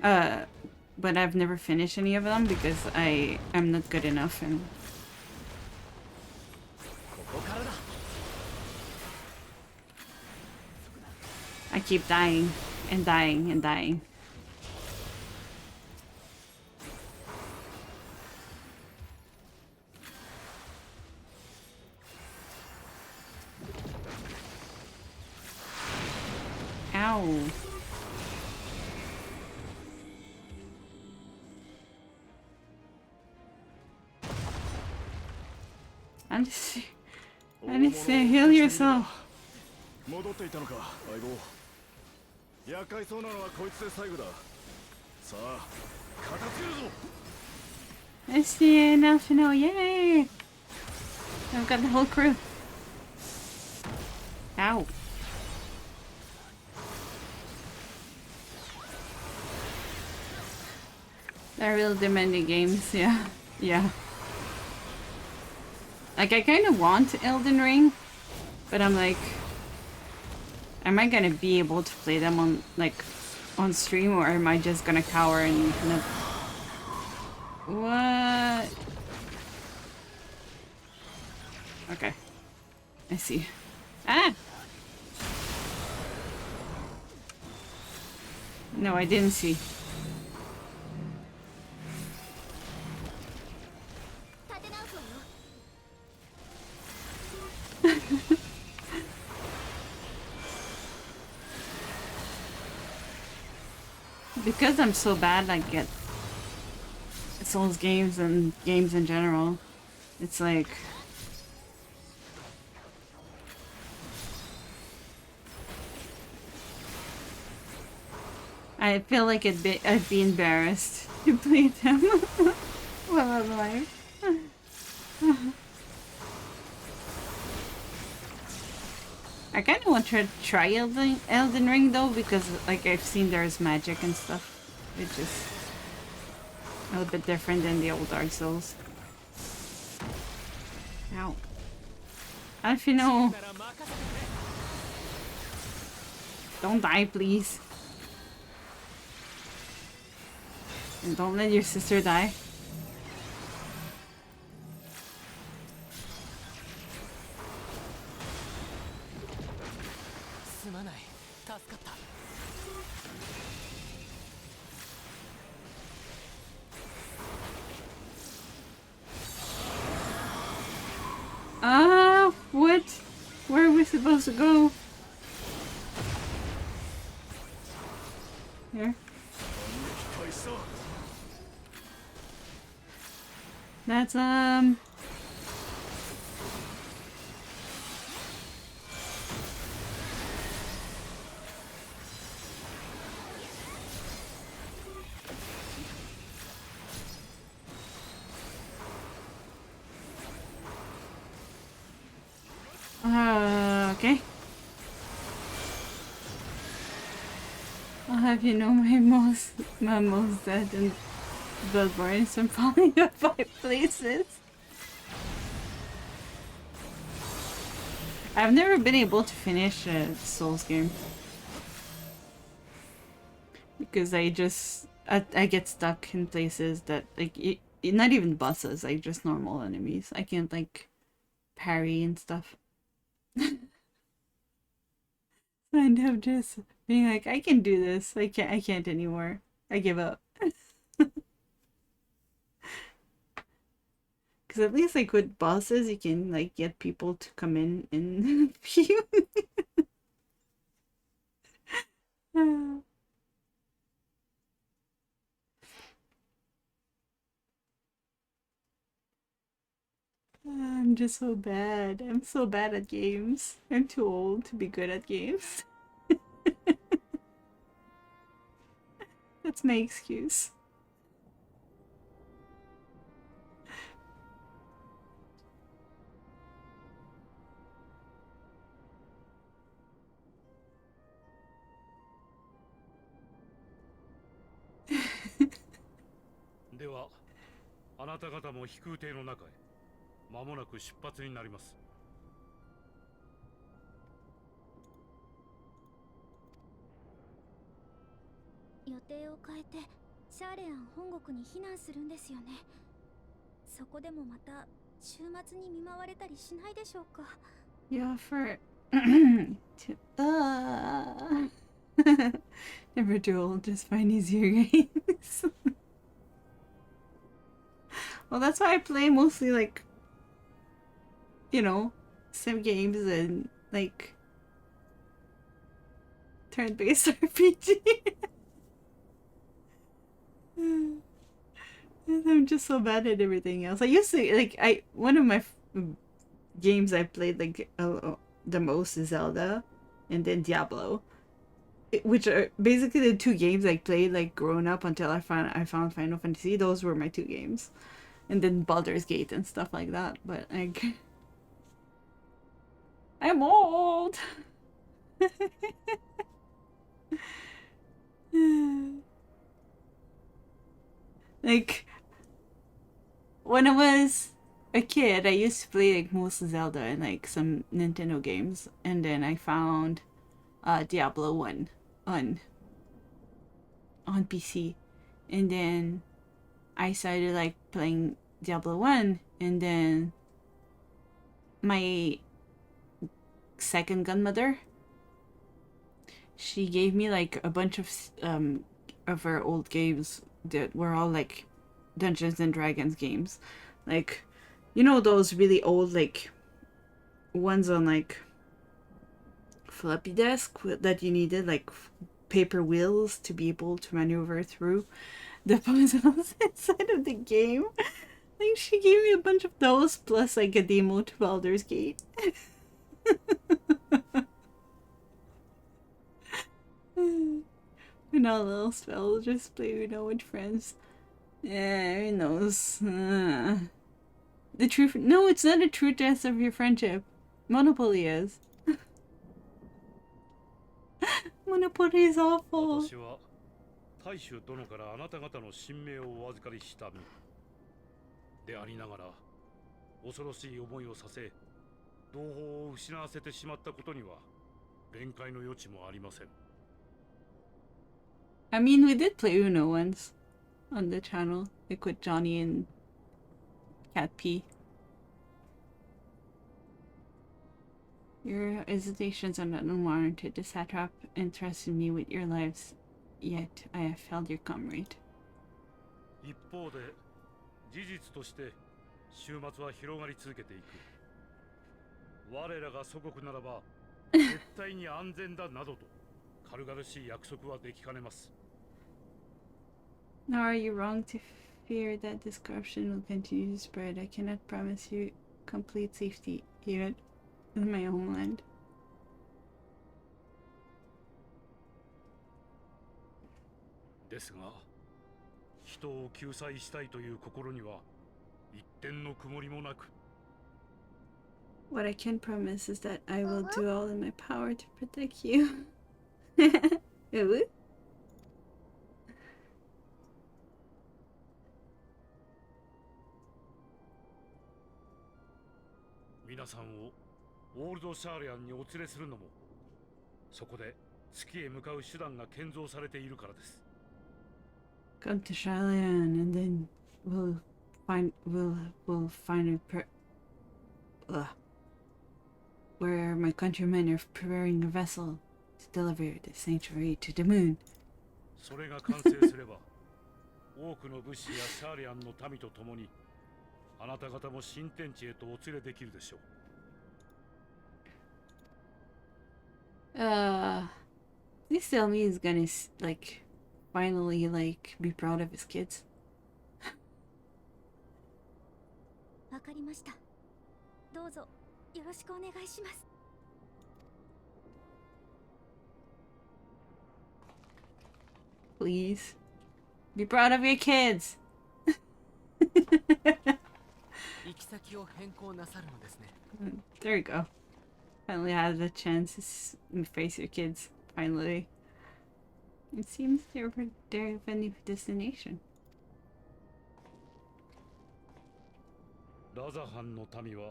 But I've never finished any of them because I'm not good enough and... I keep dying and dying and dying. Ow. I just say heal yourself. 戻っていたのか、相棒。厄介そうなのはこいつで最後だ。さあ、片付けるぞ。I see an Alphino, yay! I've got the whole crew. Ow. They're real demanding games, yeah. Yeah. Like, I kind of want Elden Ring, but I'm like... Am I gonna be able to play them on, like, on stream, or am I just gonna cower and kind of... What? Okay. I see. Ah! No, I didn't see. Because I'm so bad, like, at Souls games and games in general, it's like... I feel like I'd be embarrassed to play them while I'm alive. I kind of want to try Elden Ring though, because like I've seen there's magic and stuff. It's just a little bit different than the old Dark Souls. Ow. Alfino! Don't die, please. And don't let your sister die. What? Where are we supposed to go? Here. That's okay. I'll have you know my most dead and Bloodborne is from falling in 5 places. I've never been able to finish a Souls game. Because I get stuck in places that, like, not even bosses, like, just normal enemies. I can't, like, parry and stuff. I end up just being like, I can do this. I can't anymore. I give up. Because at least, like, with bosses, you can, like, get people to come in and view. I'm just so bad. I'm so bad at games. I'm too old to be good at games. That's my excuse. なた方も飛空艇の中へ間もなく出発になります。予定を変えてシャーレアン本国に避難するんですよね。そこでもまた週末に見舞われたりしないでしょうか。 You offer never too old, just find easier games. Well, that's why I play mostly like, you know, sim games and like turn-based RPG. I'm just so bad at everything else. I used to like one of my games I played like the most is Zelda, and then Diablo, which are basically the two games I played like growing up until I found Final Fantasy. Those were my two games, and then Baldur's Gate and stuff like that. But like, I'm old. Like when I was a kid, I used to play like most Zelda and like some Nintendo games, and then I found Diablo 1 on PC, and then I started like playing Diablo 1, and then my second grandmother, she gave me like a bunch of her old games that were all like Dungeons and Dragons games, like, you know, those really old like ones on like floppy disk that you needed like paper wheels to be able to maneuver through the puzzles inside of the game. Like, she gave me a bunch of those plus like a demo to Baldur's Gate. And all else spells, just play Uno with friends. Yeah, who knows? The true no, it's not a true test of your friendship. Monopoly is. Monopoly is awful. 私は大衆殿からあなた方の神明をお預かりした身でありながら、恐ろしい思いをさせ、同胞を失わせてしまったことには弁解の余地もありません。I mean, we did play Uno once on the channel, like with Johnny and Cat P. Your hesitations are not unwarranted. The satrap entrusted me with your lives, yet I have failed your comrade. 一方で、事実として終末は広がり続けていく。我らが祖国ならば絶対に安全だなどと軽々しい約束はできかねます。Nor are you wrong to fear that this corruption will continue to spread. I cannot promise you complete safety, even in my homeland. ですが、人を救済したいという心には一点の曇りもなく。What I can promise is that I will do all in my power to protect you. Ooh. 皆さんをオールドシャーレアンにお連れするのも、そこで月へ向かう手段が建造されているからです。Come to Shylian, and then we'll find where my countrymen are preparing a vessel to deliver the sanctuary to the moon. それが完成すれば、多くの武士やシャーレアンの民と共に、あなた方も新天地へとお連れできるでしょう。Please tell me he's gonna like finally like be proud of his kids. わかりました。どうぞよろしくお願いします。Please be proud of your kids. 行き先を変更なさるのですね。There you go. Finally had the chance to face your kids. Finally. It seems they're their venue destination. ラザハンの民は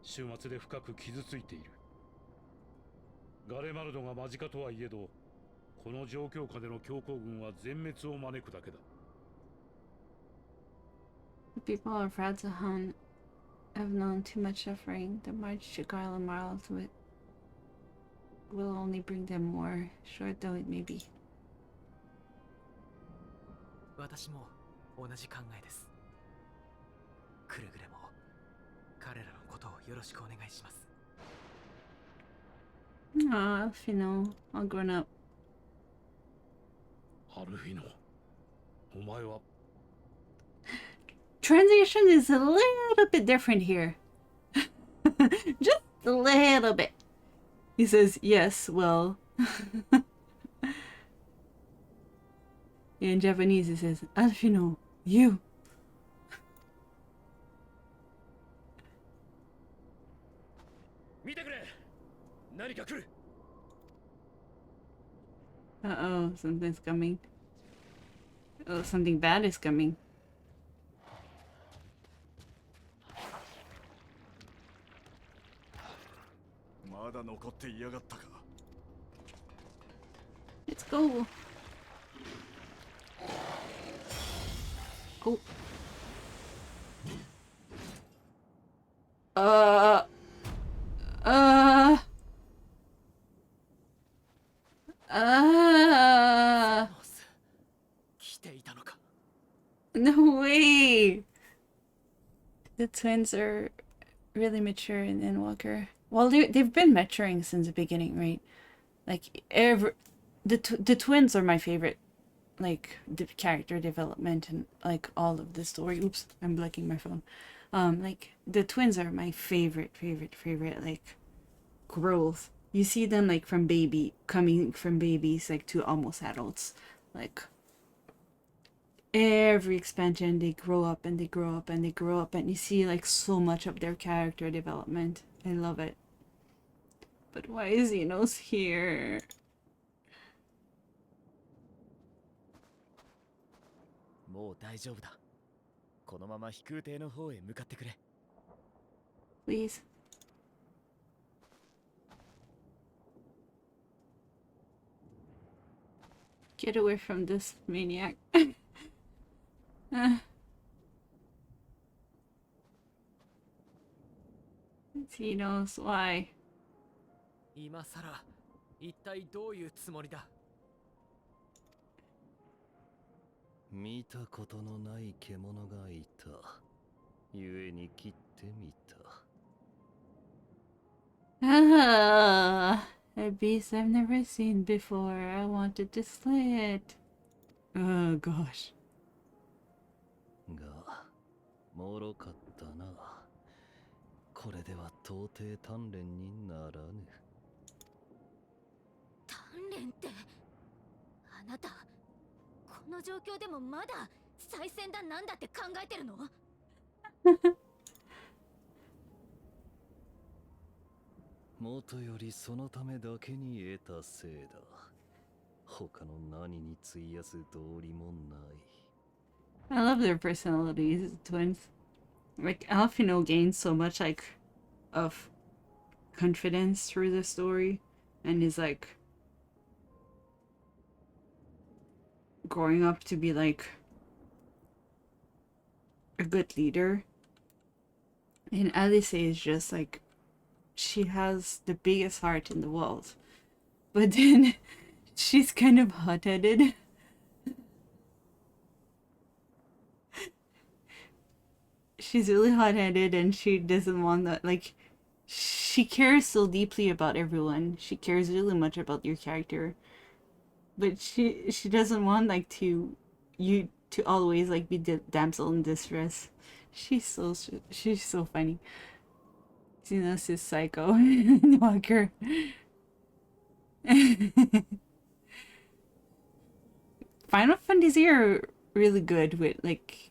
終末で深く傷ついている。ガレマルドが間近とはいえど、この状況下での強行軍は全滅を招くだけだ。The people of Radzahan have known too much suffering. The march to Garlemald will only bring them more, short though it may be. 私も同じ考えです。くれぐれも彼らのことをよろしくお願いします。Ah, Alfino, all grown up. アルフィノ、お前は Translation is a little bit different here. Just a little bit. He says, yes, well. In Japanese, it says, Alfino, you. 見てくれ。何か来る。Uh-oh, something's coming. Oh, something bad is coming. まだ残っていやがったか。 Let's go. Oh. Uh. No way. The twins are really mature in Endwalker. Well, they've been maturing since the beginning, right? Like the twins are my favorite, like the character development and like all of the story. Oops, I'm blocking my phone. Like the twins are my favorite like growth. You see them like coming from babies like to almost adults. Like every expansion they grow up and they grow up and they grow up and you see like so much of their character development. I love it. But why is Xenos here? もう大丈夫だ。このまま飛空艇の方へ向かってくれ。Please. Get away from this maniac. He knows why. 今さら一体どういうつもりだ。見たことのない獣がいた。故に切ってみた。Ah, a beast I've never seen before. I wanted to slay it. Oh gosh. が、脆かったな。これでは到底鍛錬にならぬ。鍛錬って、あなたこの状況でもまだ再戦だなんだって考えてるの？もとよりそのためだけに得たせいだ。他の何に費やす道理もない。I love their personalities, the twins. Like Alfino gains so much like of confidence through the story and is like growing up to be like a good leader. And Alice is just like she has the biggest heart in the world. But then she's kind of hot-headed. She's really hot-headed and she doesn't want that, like, she cares so deeply about everyone. She cares really much about your character. But she doesn't want like you to always like be the damsel in distress. She's so funny. Xenos is psycho. Walker. Final Fantasy are really good with like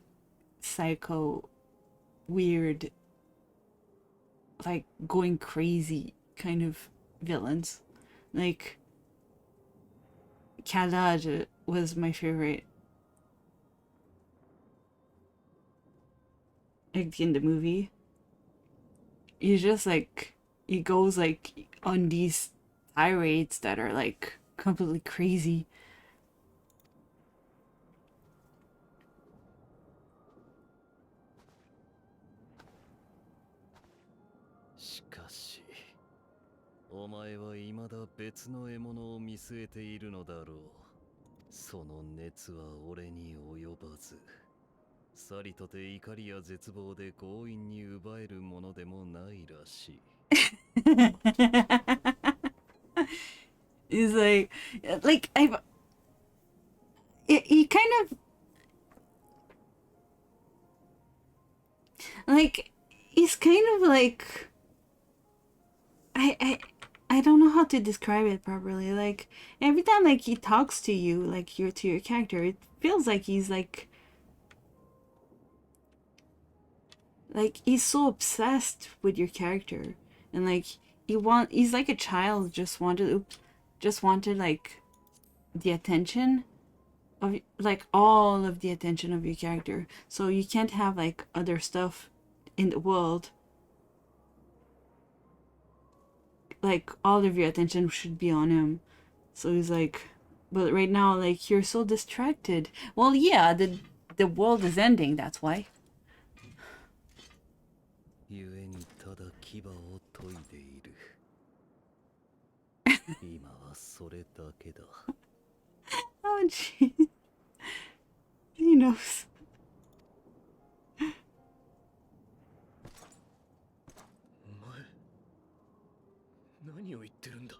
psycho, weird, like going crazy kind of villains. Like Kalaj was my favorite. Like in the movie, he's just like he goes like on these tirades that are like completely crazy. しかし、お前は未だ別の獲物を見据えているのだろう。その熱は俺に及ばず、さりとて怒りや絶望で強引に奪えるものでもないらしい。He's like I've he kind of like he's kind of like I I don't know how to describe it properly. Like every time like he talks to you, like your character, it feels like he's like he's so obsessed with your character, and like he's like a child just wanted like the attention of like all of the attention of your character. So you can't have like other stuff in the world. Like all of your attention should be on him. So he's like, but right now like you're so distracted. Well, yeah, the world is ending, that's why. 故にただ牙を研いでいる。今はそれだけだ。Oh jeez. He knows. お前何を言ってるんだ。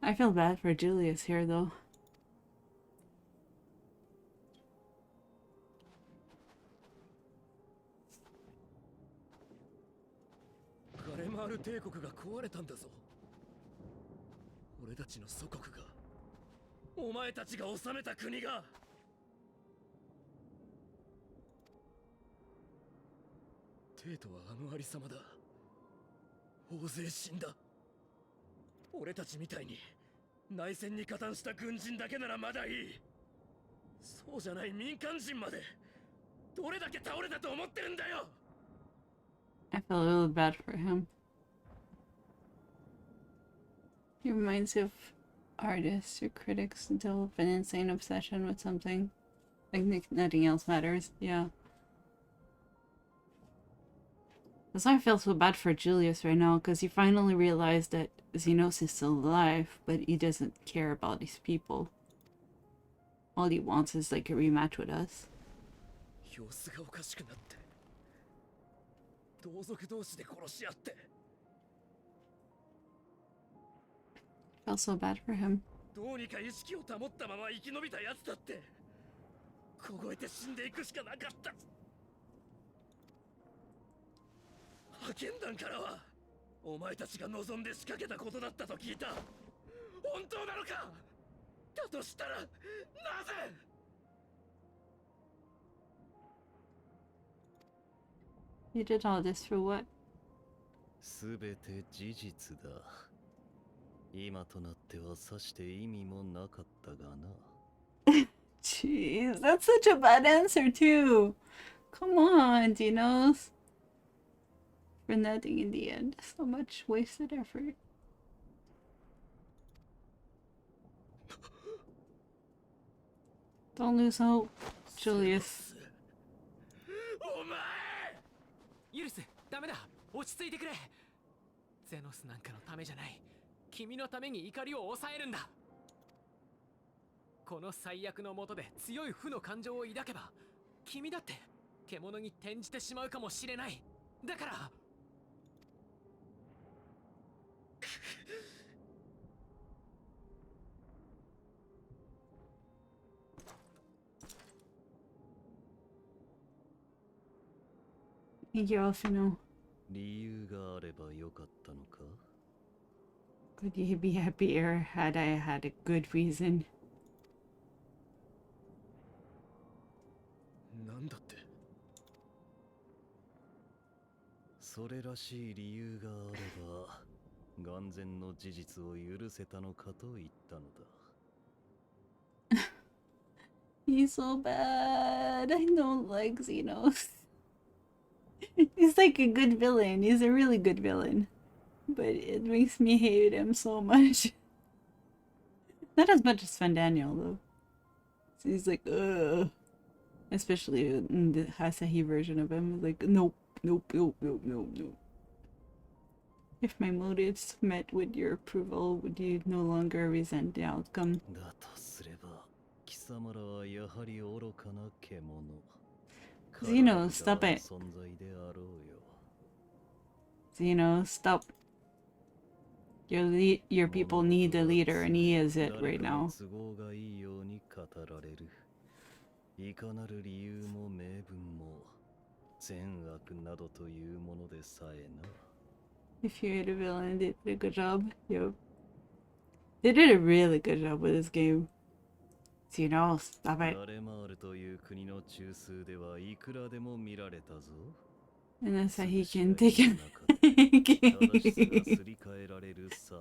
I feel bad for Julius here though. ガレマール帝国が壊れたんだぞ。俺たちの祖国が、お前たちが治めた国が。帝都はあのありさまだ。大勢死んだ。俺たちみたいに内戦に加担した軍人だけならまだいい。そうじゃない民間人までどれだけ倒れたと思ってるんだよ。 I feel a little bad for him. He reminds you of artists or critics develop an insane obsession with something. Like nothing else matters. Yeah. That's why I feel so bad for Julius right now, because he finally realized that Xenos is still alive, but he doesn't care about these people. All he wants is like a rematch with us. 様子がおかしくなって、同族同士で殺し合って。 I felt so bad for him. どうにか意識を保ったまま生き延びたやつだって凍えて死んでいくしかなかった。派遣団からはお前たちが望んで仕掛けたことだったと聞いた。本当なのか。だとしたらなぜ。 You did all this for what? すべて事実だ。今となってはさして意味もなかったがな。Jeez, that's such a bad answer too. Come on, Dinos. For nothing in the end. So much wasted effort. Don't lose hope, Julius. お前。ユルス、ダメだ。落ち着いてくれ。ゼノスなんかのためじゃない。君のために怒りを抑えるんだ。この最悪の下で強い負の感情を抱けば、君だって獣に転じてしまうかもしれない。だから。Thank you, Alfino. 理由があればよかったのか。 Could you be happier had I had a good reason? なんだって。それらしい理由があれば、眼前の事実を許せたのかと言ったのだ。He's so bad. I don't like Xenos. He's like a good villain. He's a really good villain. But it makes me hate him so much. Not as much as Sven Daniel, though. So he's like, ugh. Especially in the Hasahi version of him. Like, nope, nope, nope, nope, nope, nope. If my motives met with your approval, would you no longer resent the outcome? だとすれば貴様らはやはり愚かな獣。 Xeno, stop it. 存在であろうよ。 Xeno, stop. Your people need a leader, and he is it right now. 都合がいいように語られる。いかなる理由も名分も善悪などというものでさえな。 If you hate a villain, they did a good job. Yep. They did a really good job with this game. Xeno, stop it. ダレマールという国の中枢ではいくらでも見られたぞ。 And that's how he can take it.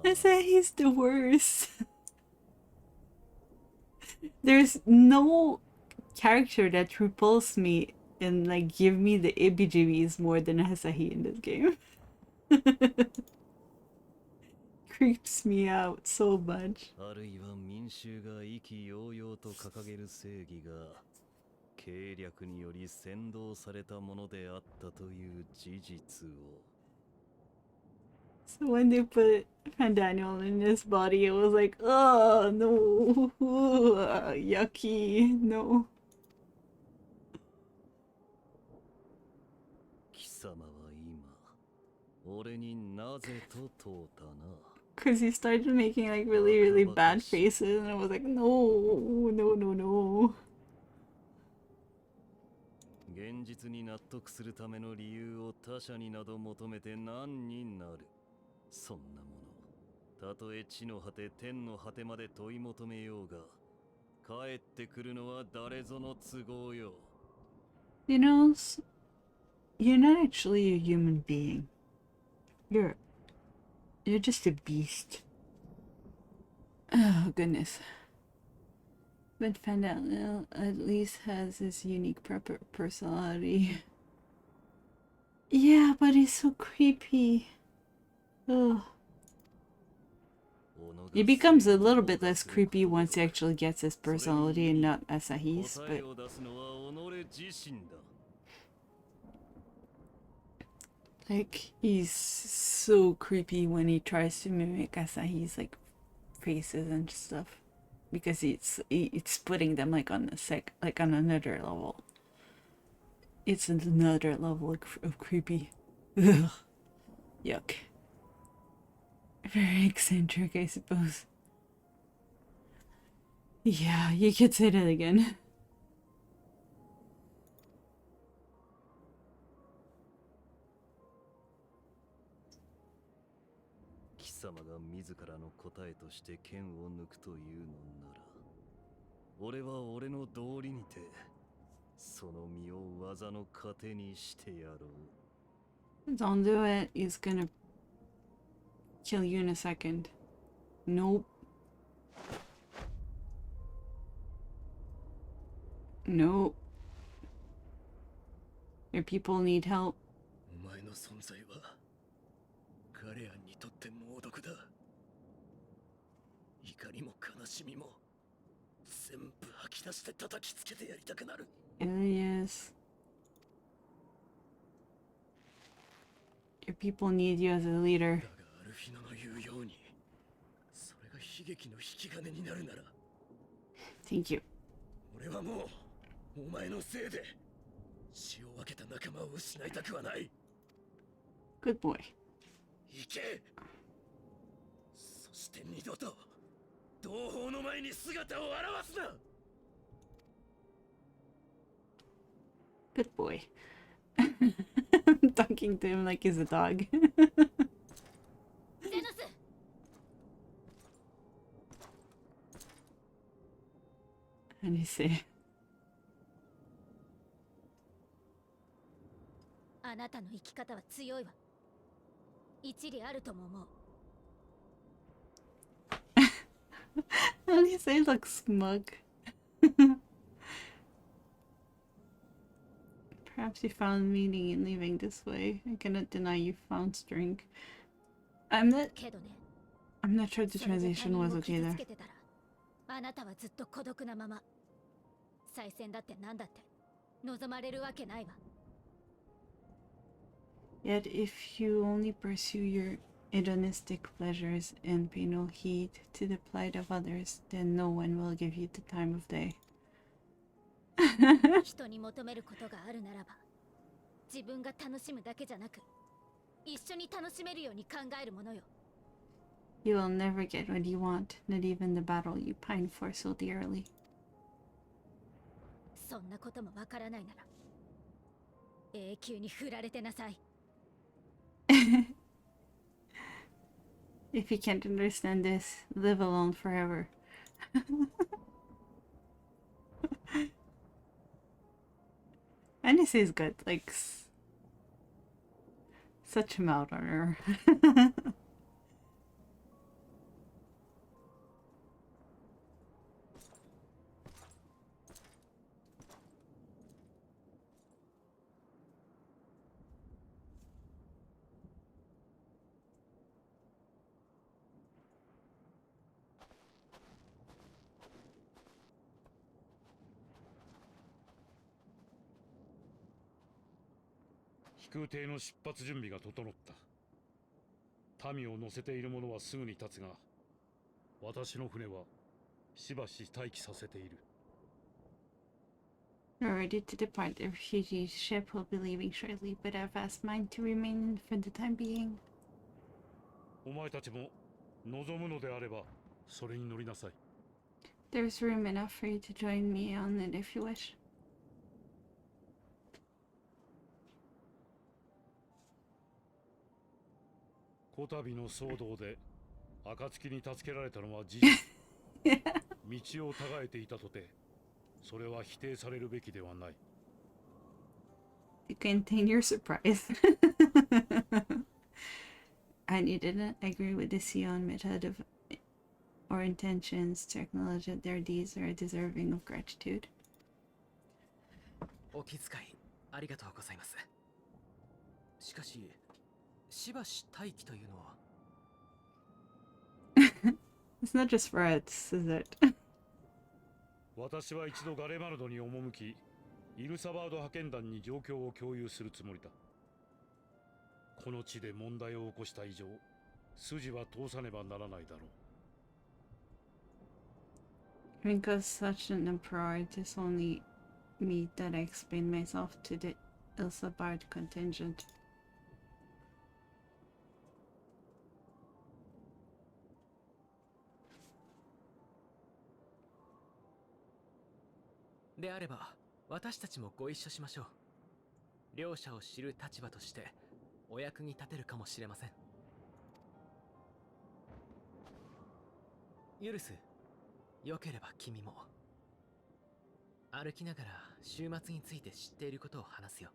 That's how he's the worst. There's no character that repulses me and like give me the ibijibis more than Asahi in this game. Creeps me out so much. あるいは民衆が意気揚々と掲げる正義が計略により扇動されたものであったという事実を。 So when they put Pandaniel in his body, it was like, oh no, yucky, no. 貴様は今俺になぜと問うたな。 Because he started making like really, really bad faces, and I was like, no, no, no, no. 現実に納得するための理由を他者になど求めて何になる。そんなもの、たとえ地の果て天の果てまで問い求めようが、帰ってくるのは誰ぞの都合よ。 You know, you're not actually a human being. You're just a beast. Oh goodness. But Pandaniel at least has his unique personality. Yeah, but he's so creepy. Ugh. He becomes a little bit less creepy once he actually gets his personality and not Asahi's, but like he's so creepy when he tries to mimic Asahi's like faces and stuff, because it's putting them like on on another level. It's another level of creepy. Ugh. Yuck. Very eccentric, I suppose. Yeah, you could say that again. 貴様が自らの答えとして剣を抜くというのなら、俺は俺の道理にてその身を技の糧にしてやろう。 Don't do it. He's gonna kill you in a second. Nope. Nope. Your people need help. お前の存在はガレアンにとって猛毒だ。怒りも悲しみも全部吐き出して叩きつけてやりたくなる。 Yes. Your people need you as a leader. だがアルフィノの言うように、それが悲劇の引き金になるなら、 Thank you. 俺はもうお前のせいで血を分けた仲間を失いたくはない。 Good boy. 行け。そして二度と同胞の前に姿を現すな。 Good boy. I'm talking to him like he's a dog. ゼノス And you say, あなたの生き方は強いわ。一理あるとも思う。 at least I look smug. Perhaps you found meaning in living this way. I cannot deny you found strength. I'm not けどね、 I'm not sure the それで他 translation 人 was を okay 傷 there. つけてたら、あなたはずっと孤独なまま。再戦だってなんだって望まれるわけないわ。 Yet if you only pursue your hedonistic pleasures and pay no heed to the plight of others, then no one will give you the time of day. 人に求めることがあるならば、自分が楽しむだけじゃなく、一緒に楽しめるように考えるものよ。 You will never get what you want, not even the battle you pine for so dearly. そんなこともわからないなら、永久に振られてなさい。 If you can't understand this, live alone forever. Anise is good, like such a mouth on her. 飛空艇の出発準備が整った。民を乗せている者はすぐに立つが、私の船はしばし待機させている。 You're ready to depart. The refugee ship will be leaving shortly, but I've asked mine to remain for the time being. お前たちも望むのであれば、それに乗りなさい。 There's room enough for you to join me on it if you wish. こたびの騒動で暁に助けられたのは事実。道をたがえていたとて、それは否定されるべきではない。 To contain your surprise. And you didn't agree with the Sion method of or intentions to acknowledge that their deeds are deserving of gratitude. お気遣いありがとうございます。しかし、しばし待機というのは。 It's not just for us, is it? 私は一度ガレマルドに赴き、イルサバード派遣団に状況を共有するつもりだ。この地で問題を起こした以上、筋は通さねばならないだろう。 Because such an emperor, it is only me that I explain myself to the Ilsabard contingent. であれば、私たちもご一緒しましょう。両者を知る立場として、お役に立てるかもしれません。ユルス、よければ君も。歩きながら週末について知っていることを話すよ。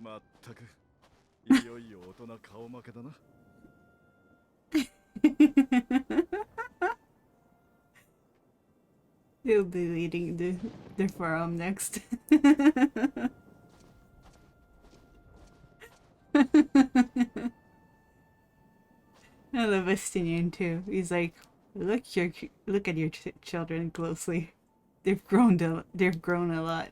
まったく、いよいよ大人顔負けだな。He'll be leading the forum next. I love Estinian too. He's like, look at your children closely. They've grown a lot.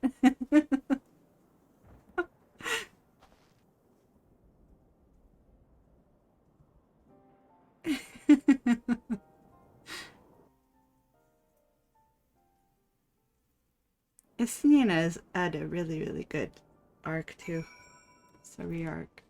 Estinian has had a really good arc too. Story arc.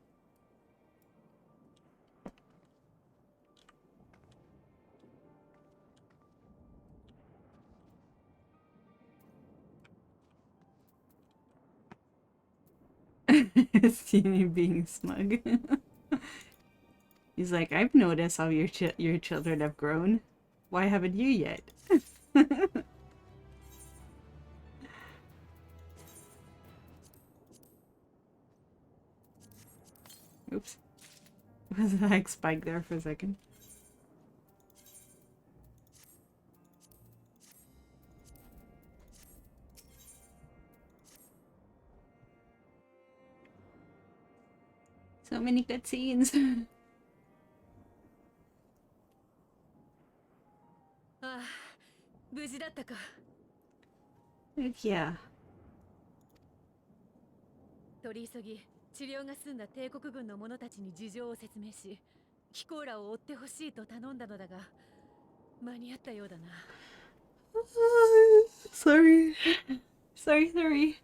Estinian being smug. He's like, I've noticed how your children have grown. Why haven't you yet? Oops. Was it like spike there for a second? So many cutscenes. ああ、無事だったか。Yeah. 取り急ぎ治療が済んだ帝国軍の者たちに事情を説明し、キコーラを追ってほしいと頼んだのだが、間に合ったようだな。Sorry. Sorry.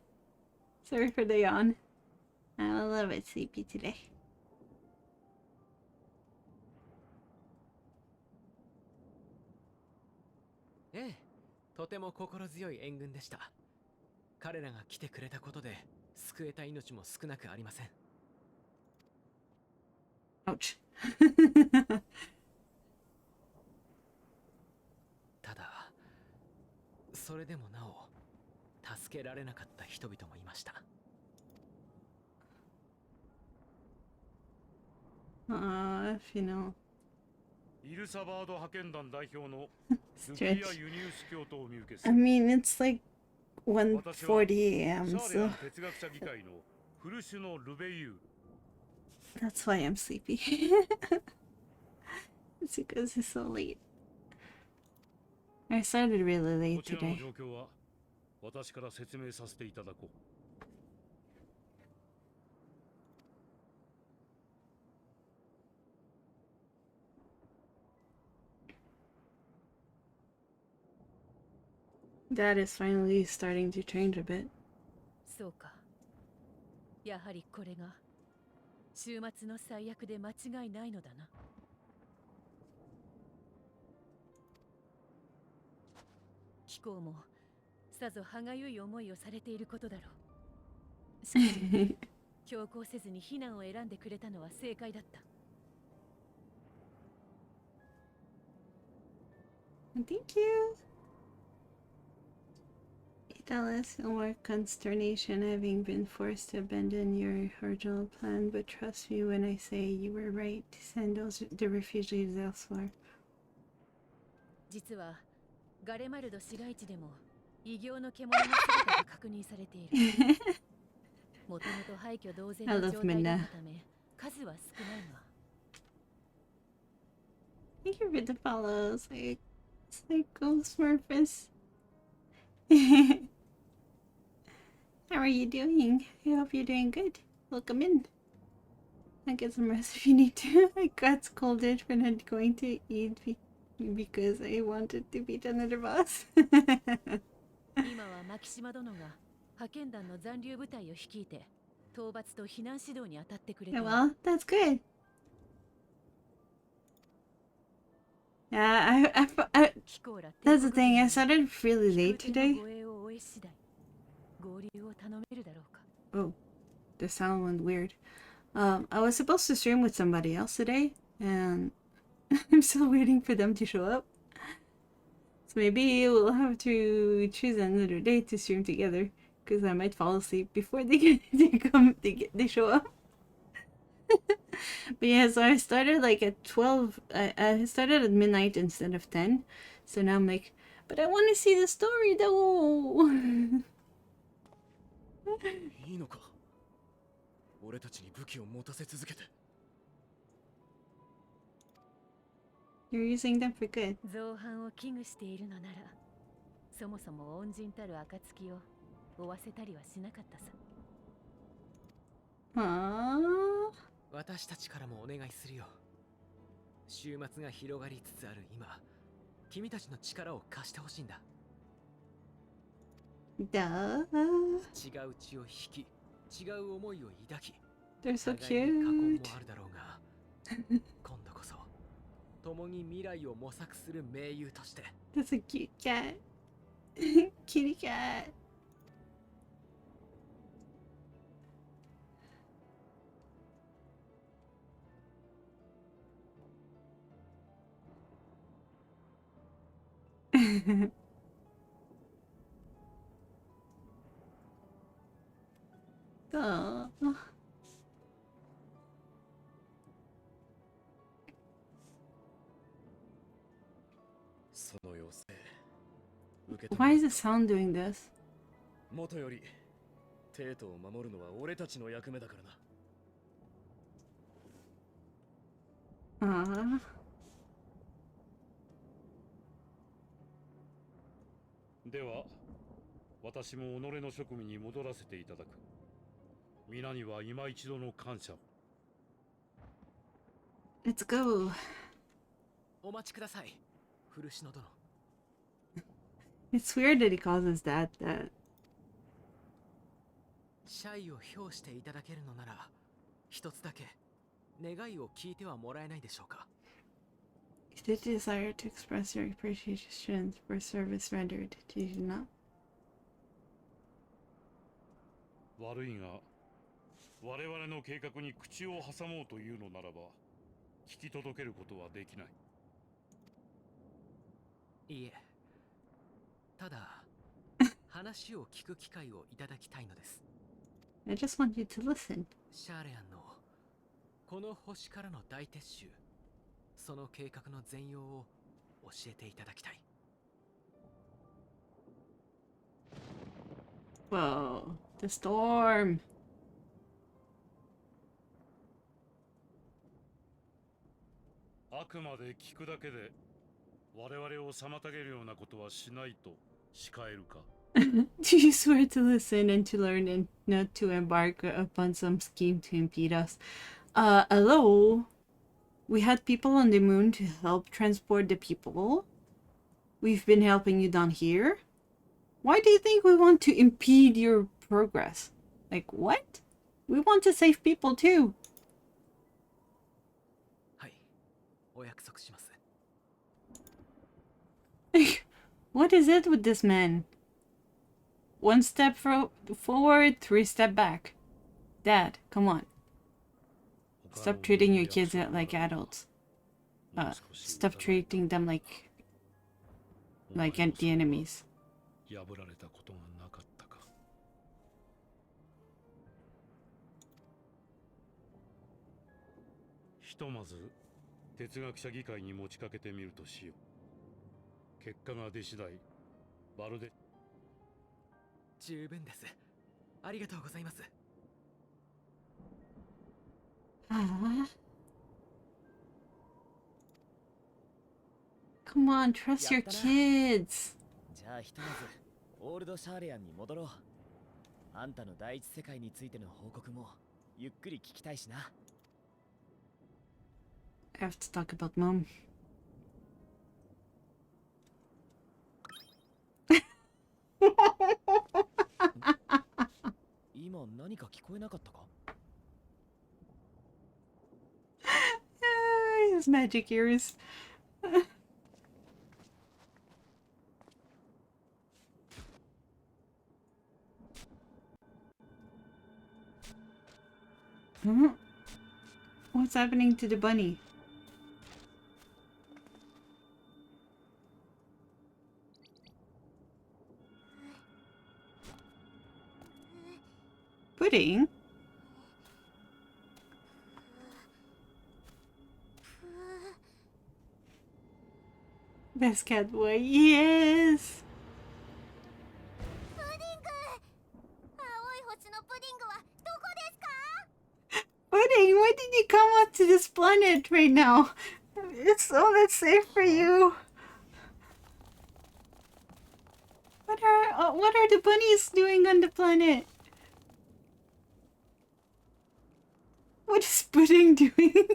Sorry for the yawn. I'm a little bit sleepy today. ええ、とても心強い援軍でした。彼らが来てくれたことで救えた命も少なくありません。Ouch. ただ、それでもなお助けられなかった人々もいました。If you know. イルサバード派遣団代表のルキア・ Stretch. ユニウス教とお見受けす I る。 mean, it's like 私は 1:40 a.m. シャーレア so ン哲学者議会のフルシュのルベイユール。 that's why I'm sleepy. It's because it's so late. I started really こ late ちらの today. 状況は私から説明させていただこう。 Dad is finally starting to change a bit. そうか。やはりこれが週末の最悪で間違いないのだな。貴公もさぞ歯がゆい思いをされていることだろう。しかし強行せずに避難を選んでくれたのは正解だった。 Thank you. Dallas, feel more consternation having been forced to abandon your original plan, but trust me when I say you were right to send the refugees elsewhere. 実はガレマルド市街地でも異形の獣の姿が確認されている。もともと廃墟同然の状態だったため数は少ないが。 Thank you for the follows. It's like Ghost Smurfus. How are you doing? I hope you're doing good. Welcome in. I'll get some rest if you need to. I got scolded for not going to eat because I wanted to beat another boss. 今はマキシマ殿が派遣団の残留部隊を率いて討伐と避難指導に当たってくれてい Yeah, る。 well, that's good. Yeah, that's the thing. I started really late today. 護衛を終え次第合流を頼めるだろうか。 Oh, the sound went weird. I was supposed to stream with somebody else today, and I'm still waiting for them to show up. So maybe we'll have to choose another day to stream together, because I might fall asleep before they show up. But yeah, so I started like at 12. I started at midnight instead of 10. So now I'm like, but I want to see the story though. いいのか、俺たちに武器を持たせ続けて。 You're using them for good. 造反を危惧しているのなら、そもそも恩人たる暁を負わせたりはしなかったさ。 Aww. 私たちからもお願いするよ。週末が広がりつつある今、君たちの力を貸してほしいんだ。 Duh. 違う血を引き、違う思いを抱き、 They're so 互いに過言も cute. あるだろうが、今度こそ共に未来を模索する盟友として。 That's a cute cat. Kitty cat. Oh. 受け止 Why め is る the sound doing this? もとより帝都を守るのは俺たちの役目だからな。 Ah. では私も己の職務に戻らせていただく。皆には今一度の感謝を。 Let's go. お待ちください、古篠殿。 It's weird that he calls his dad that. 謝意を表していただけるのなら、一つだけ願いを聞いてはもらえないでしょうか。 You did desire to express your appreciation for service rendered, did you not? 悪いが我々の計画に口を挟もうというのならば聞き届けることはできない。いいえ、ただ話を聞く機会をいただきたいのです。 I just want you to listen. シャーレアンのこの星からの大撤収、その計画の全容を教えていただきたい。 Whoa, the storm. あくまで聞くだけで我々を妨げるようなことはしないと誓えるか。 Do you swear to listen and to learn and not to embark upon some scheme to impede us? Hello? We had people on the moon to help transport the people. We've been helping you down here. Why do you think we want to impede your progress? Like, what? We want to save people too. はい、お約束します。 What is it with this man? One step forward, 3 steps back. Dad, come on. Stop treating your kids like adults. Stop treating them like the enemies. 破られたことがなかったか。ひとまず哲学者議会に持ちかけてみるとしよう。結果が出次第バルデ。十分です。ありがとうございます。 Come on, trust your kids. じゃあひとまずオールドシャーレアンに戻ろう。あんたの第一世界についての報告もゆっくり聞きたいしな。 I have to talk about mom. 今何か聞こえなかったか？ His magic ears. Huh? What's happening to the bunny? Pudding? Best cat boy, yes! プディング、青い星のプディングはどこですか？ Pudding, why did you come up to this planet right now? It's all that's safe for you. What are the bunnies doing on the planet? What is Pudding doing?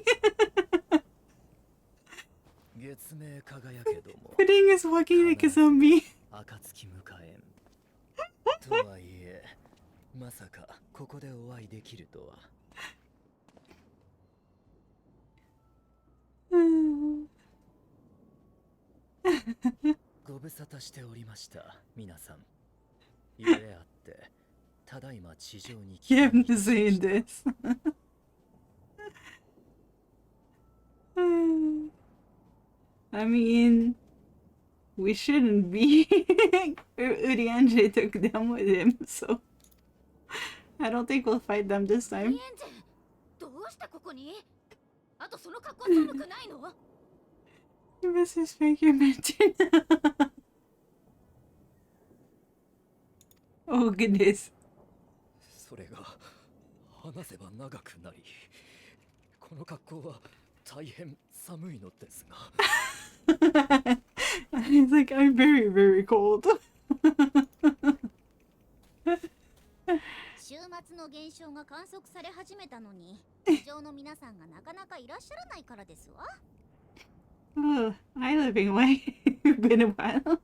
月明輝けども Pudding is walking like a zombie. 暁迎えん。とはいえまさかここでお会いできるとは。ご無沙汰しておりました皆さん。ゆえあってただいま地上に来 Yeah, I'm saying this. I mean, we shouldn't be. Urianji took them with him, so I don't think we'll fight them this リエ time. ンジェン、どうしてここに？あとその格好寒くないの？ This is figure mention. Oh goodness. それが話せば長くなり、この格好は大変寒いのですが。He's like, I'm very, very cold. 週末の現象が観測され始めたのに、地上の皆さんがなかなかいらっしゃらないからですわ。Oh, I living way. Been a while.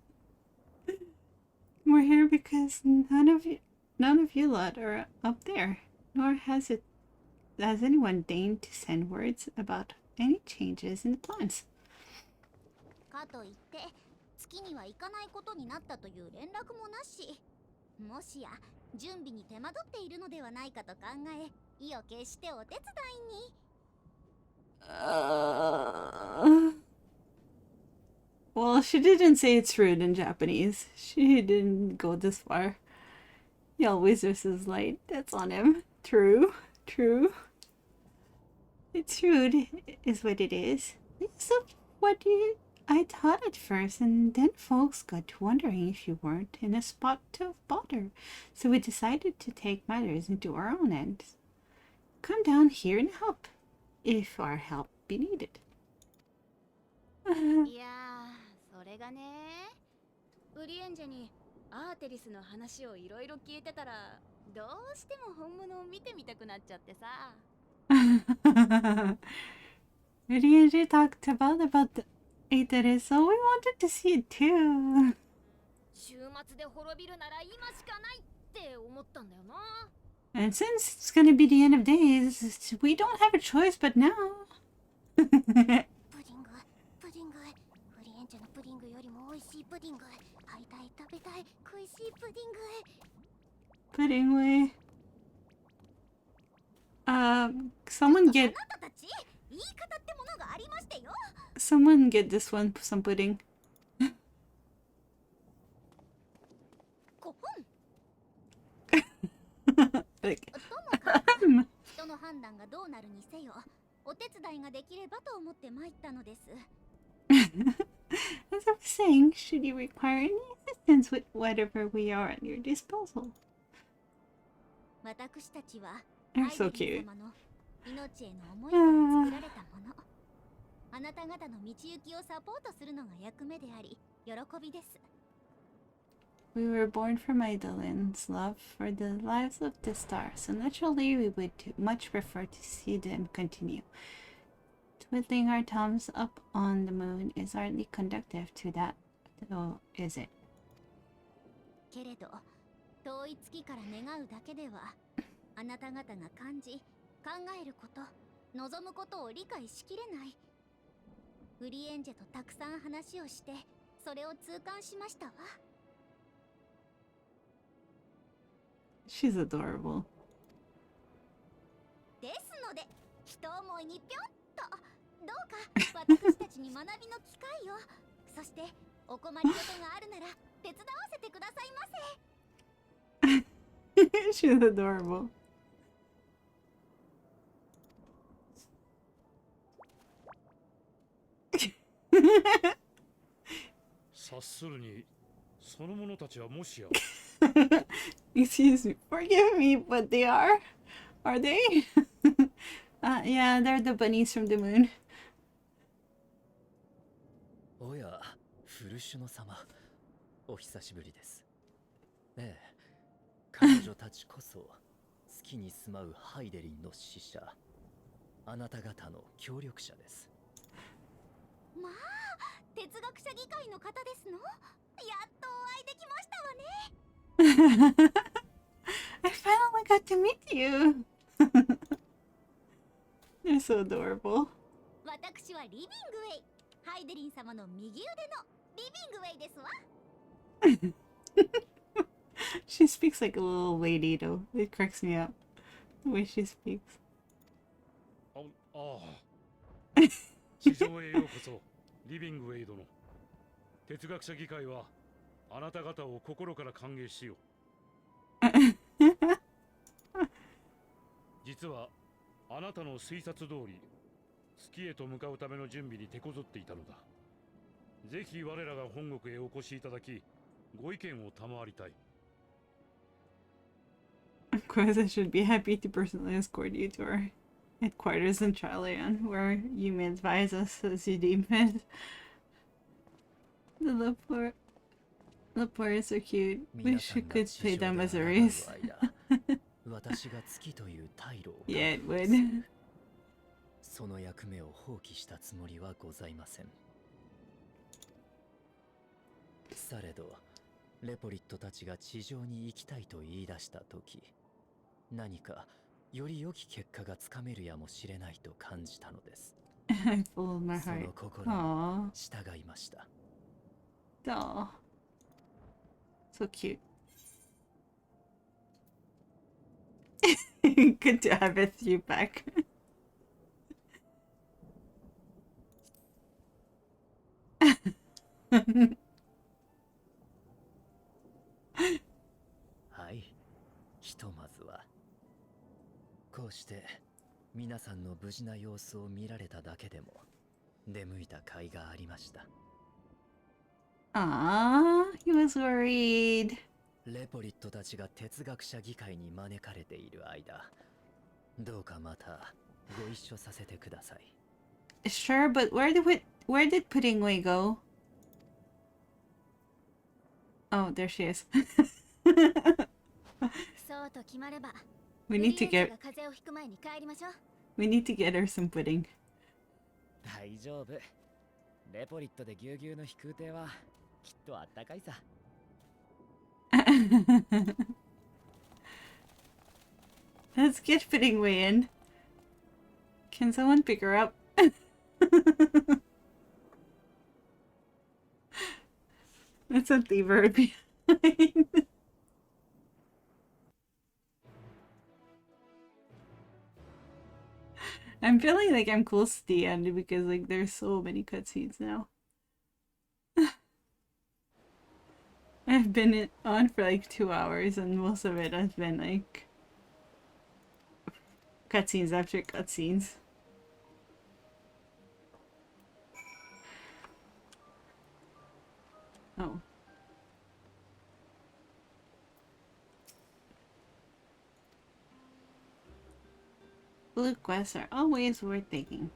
We're here because none of you lot are up there, nor has anyone deigned to send words about any changes in the plans. かといって月には行かないことになったという連絡もなし、もしや準備に手間取っているのではないかと考え、意を決してお手伝いに。Well, she didn't say it's rude in Japanese. She didn't go this far. He always uses light. That's on him. True. True. It's rude, is what it is. So what I thought at first, and then folks got to wondering if you weren't in a spot to bother. So we decided to take matters into our own hands. Come down here and help, if our help be needed. いやー、それがね、ウリエンジェにアーテリスの話をいろいろ聞いてたら、どうしても本物を見てみたくなっちゃってさ。Ryuji talked about the Aether, so we wanted to see it too. 週末で滅びるなら今しかないって思ったんだよな。And since it's gonna be the end of days, we don't have a choice but now. プディング、プディング、ウリエンジェのプディングよりも美味しいプディング、会いたい、食べたい、恋しいプディング。Pudding way. Someone get あなたたち、言い方ってものがありましてよ。someone get this one some pudding. 5本。 Like, ともかく人の判断がどうなるにせよ、お手伝いができればと思って参ったのです。as I was saying, should you require any assistance with whatever we are at your disposal? 私たちは You're アイ so デリ cute. ン様の命への思いから作られたもの。あなた方の道行きをサポートするのが役目であり、喜びです。We were born from Eidolon's love for the lives of the stars, so naturally we would much prefer to see them continue. Twiddling our thumbs up on the moon is hardly conducive to that, though, is it? けれど、遠い月から願うだけでは、あなた方が感じ、考えること、望むことを理解しきれない。ウリエンジェとたくさん話をして、それを痛感しましたわ。She's adorable. ですので、一思いにぴょんと、どうか私たちに学びの機会を、そしてお困りごとがあるなら手伝わせてくださいませ。She's adorable. 察するに、その者たちはもしや。Excuse me, forgive me, but they are? Are they? Yeah, they're the bunnies from the moon. おや、フルシュノ様、お久しぶりです。ええ、彼女たちこそ月に住まうハイデリンの使者、あなた方の協力者です。まあ、哲学者議会の方ですの？やっとお会いできましたわね。I finally got to meet you. They're so adorable. 私はリビングウェイ。ハイデリン様の右腕のリビングウェイですわ。She speaks like a little lady, though. It cracks me up the way she speaks. ああ。地上へようこそ、リビングウェイ殿。哲学者議会はあなた方を心から歓迎しよう。実はあなたの推察通り、月へと向かうための準備に手こずっていたのだ。ぜひ我らが本国へお越しいただき、ご意見を賜りたい。course, I should be happy to personally escort you to our headquarters in Charlian, where you may advise us as you deem fit. The Lepores are cute. Wish we could play them as a race. Yeah, it would. その役目を放棄したつもりはございません。されど、レポリットたちが地上に行きたいと言い出したとき、何かより良き結果がつかめるやもしれないと感じたのです。I followed my そ heart. の心に従いました。Aww. So cute. Good to have it you back.はい、ひとまずはこうして皆さんの無事な様子を見られただけでも出向いた甲斐がありました。Ah, he was worried. レポリットたちが哲学者議会に招かれている間、どうかまたご一緒させてください。Sure, but where did Pudding Way go? Oh, there she is. We need to get her some pudding. 大丈夫。レポリットでぎゅうぎゅうの飛空艇はきっとあったかいさ。Let's get Pudding Way in. Can someone pick her up? Let's not leave her behind. I'm feeling like I'm close to the end because like there's so many cutscenes now. I've been on for like 2 hours and most of it has been like cutscenes after cutscenes. Oh. Blue quests are always worth taking.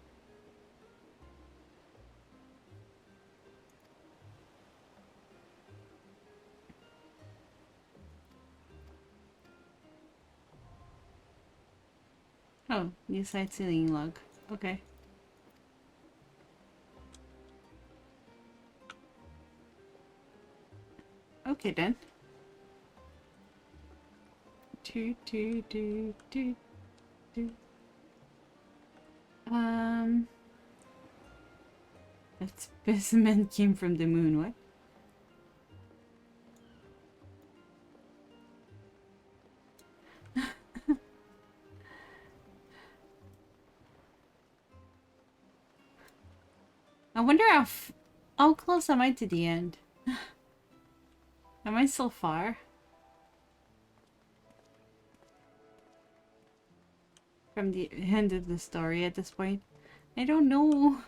Oh, new sightseeing log. Okay. Okay then. Do. That specimen came from the moon, what? I wonder how close am I to the end? Am I still far from the end of the story at this point? I don't know.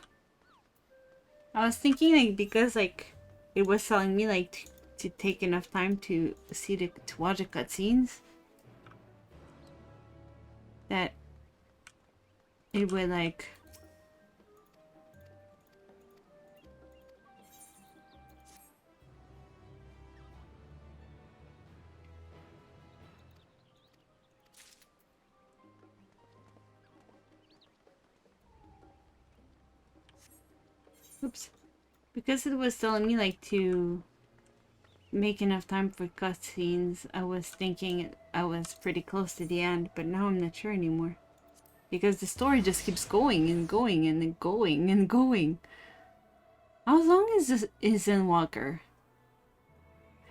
I was thinking like because like it was telling me like to take enough time to watch the cutscenes that it would like oops. Because it was telling me like to make enough time for cutscenes, I was thinking I was pretty close to the end, but now I'm not sure anymore. Because the story just keeps going and going and then going and going. How long is Endwalker?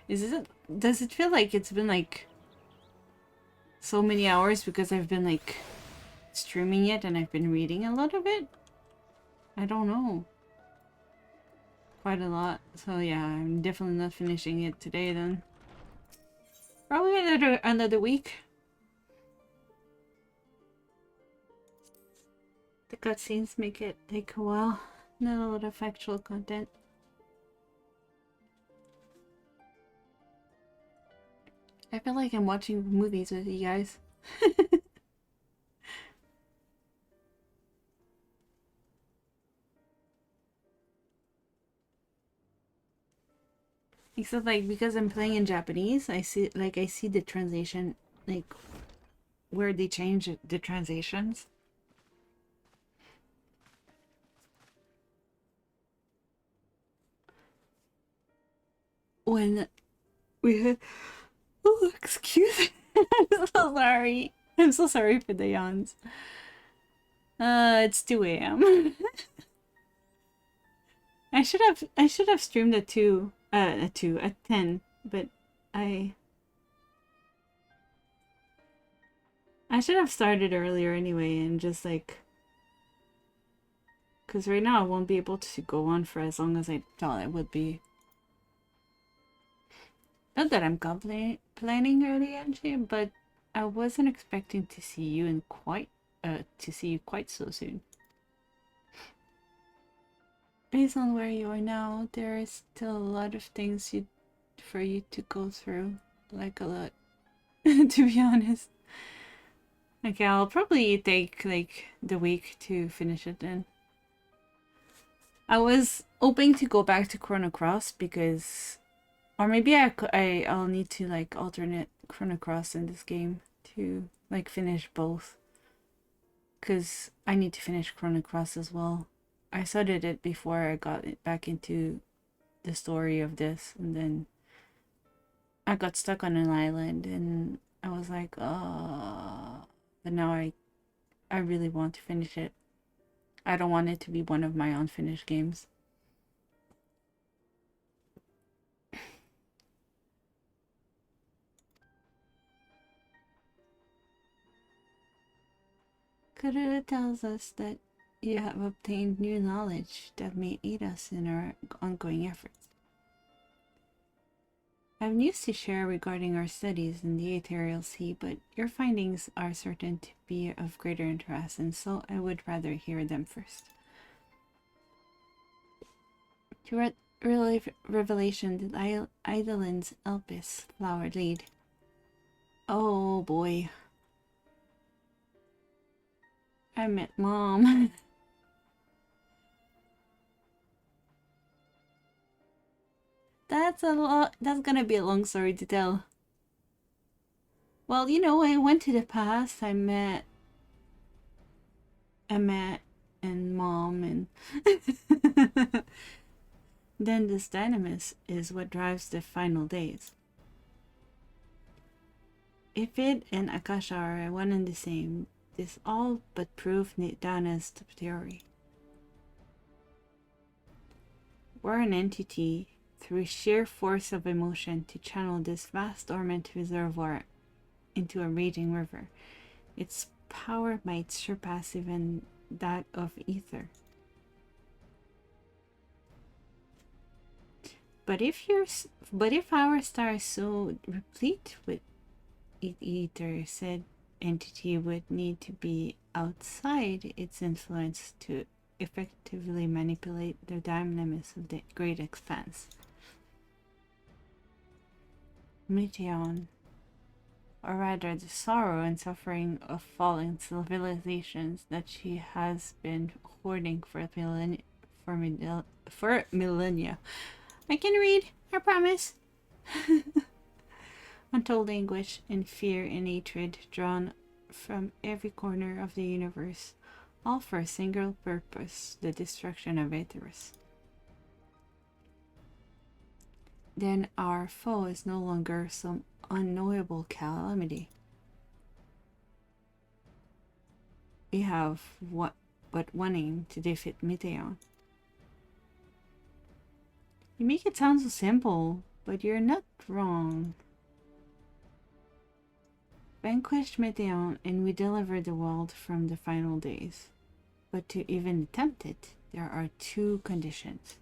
Does it feel like it's been like so many hours because I've been like streaming it and I've been reading a lot of it? I don't know. Quite a lot. So yeah, I'm definitely not finishing it today then. Probably another week. The cutscenes make it take a while. Not a lot of actual content. I feel like I'm watching movies with you guys. Except like because I'm playing in Japanese, I see the translation, like where they change the translations. When we had, oh, excuse me. I'm so sorry. I'm so sorry for the yawns. It's 2 a.m. I should have streamed at 10, but I should have started earlier anyway and just like, because right now I won't be able to go on for as long as I thought I would be. Not that I'm planning early, Angie, but I wasn't expecting to see you quite so soon. Based on where you are now, there is still a lot of things for you to go through, like a lot, to be honest. Okay, I'll probably take like the week to finish it then. I was hoping to go back to Chrono Cross because, or maybe I'll need to like alternate Chrono Cross in this game to like finish both. Because I need to finish Chrono Cross as well. I started it before I got back into the story of this, and then I got stuck on an island, and I was like, but now I really want to finish it. I don't want it to be one of my unfinished games. Kururu tells us that you have obtained new knowledge that may aid us in our ongoing efforts. I have news to share regarding our studies in the Ethereal Sea, but your findings are certain to be of greater interest, and so I would rather hear them first. To revelation that Eidolon's Elpis flower lead. Oh boy. I met Mom. That's gonna be a long story to tell. Well, you know, I went to the past. I met and Mom, and then this dynamis is what drives the final days. If it and Akasha are one and the same, this all but prove Dana's theory. We're an entity through sheer force of emotion to channel this vast dormant reservoir into a raging river. Its power might surpass even that of ether. But if our star is so replete with ether, said entity would need to be outside its influence to effectively manipulate the dynamics of the great expanse. Meteon, or rather the sorrow and suffering of fallen civilizations that she has been hoarding for millennia. I can read, I promise. Untold anguish and fear and hatred drawn from every corner of the universe, all for a single purpose, the destruction of Aetheris. Then our foe is no longer some unknowable calamity. We have but one aim, to defeat Meteon. You make it sound so simple, but you're not wrong. Vanquish Meteon and we deliver the world from the final days. But to even attempt it, there are two conditions.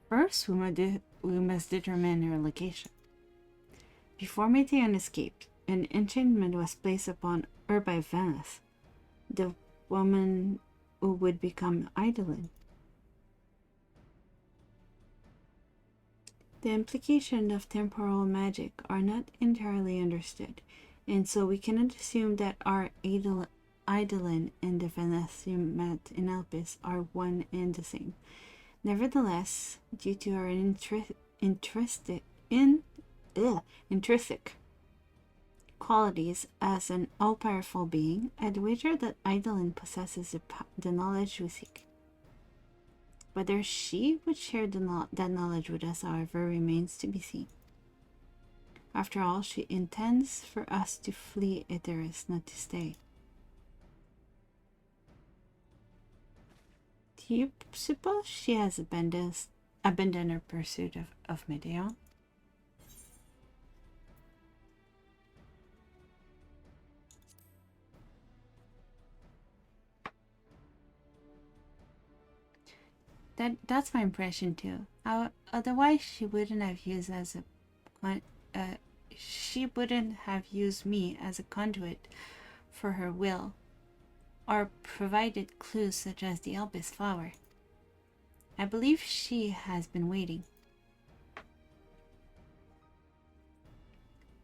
First, we must determine her location. Before Meteon escaped, an enchantment was placed upon her by Venice, the woman who would become Eidolon. The implications of temporal magic are not entirely understood, And so we cannot assume that our Eidolon and the Venacimat in Elpis are one and the same. Nevertheless, due to our intrinsic qualities as an all-powerful being, I'd wager that Eidolon possesses the knowledge we seek. Whether she would share that knowledge with us, however, remains to be seen. After all, she intends for us to flee Eteris, not to stay. Do you suppose she has abandoned her pursuit of Medea? That's my impression too. Otherwise, she wouldn't have used me as a conduit for her will, or provided clues such as the Elbis flower. I believe she has been waiting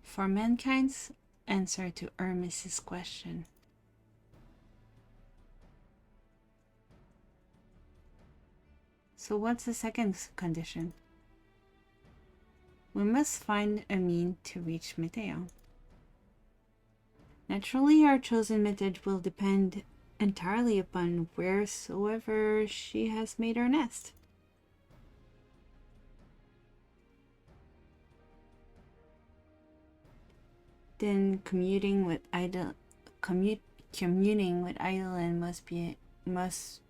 for mankind's answer to Hermes's question. So what's the second condition? We must find a means to reach Medea. Naturally, our chosen method will depend entirely upon wheresoever she has made her nest. Then communing with Eidolon must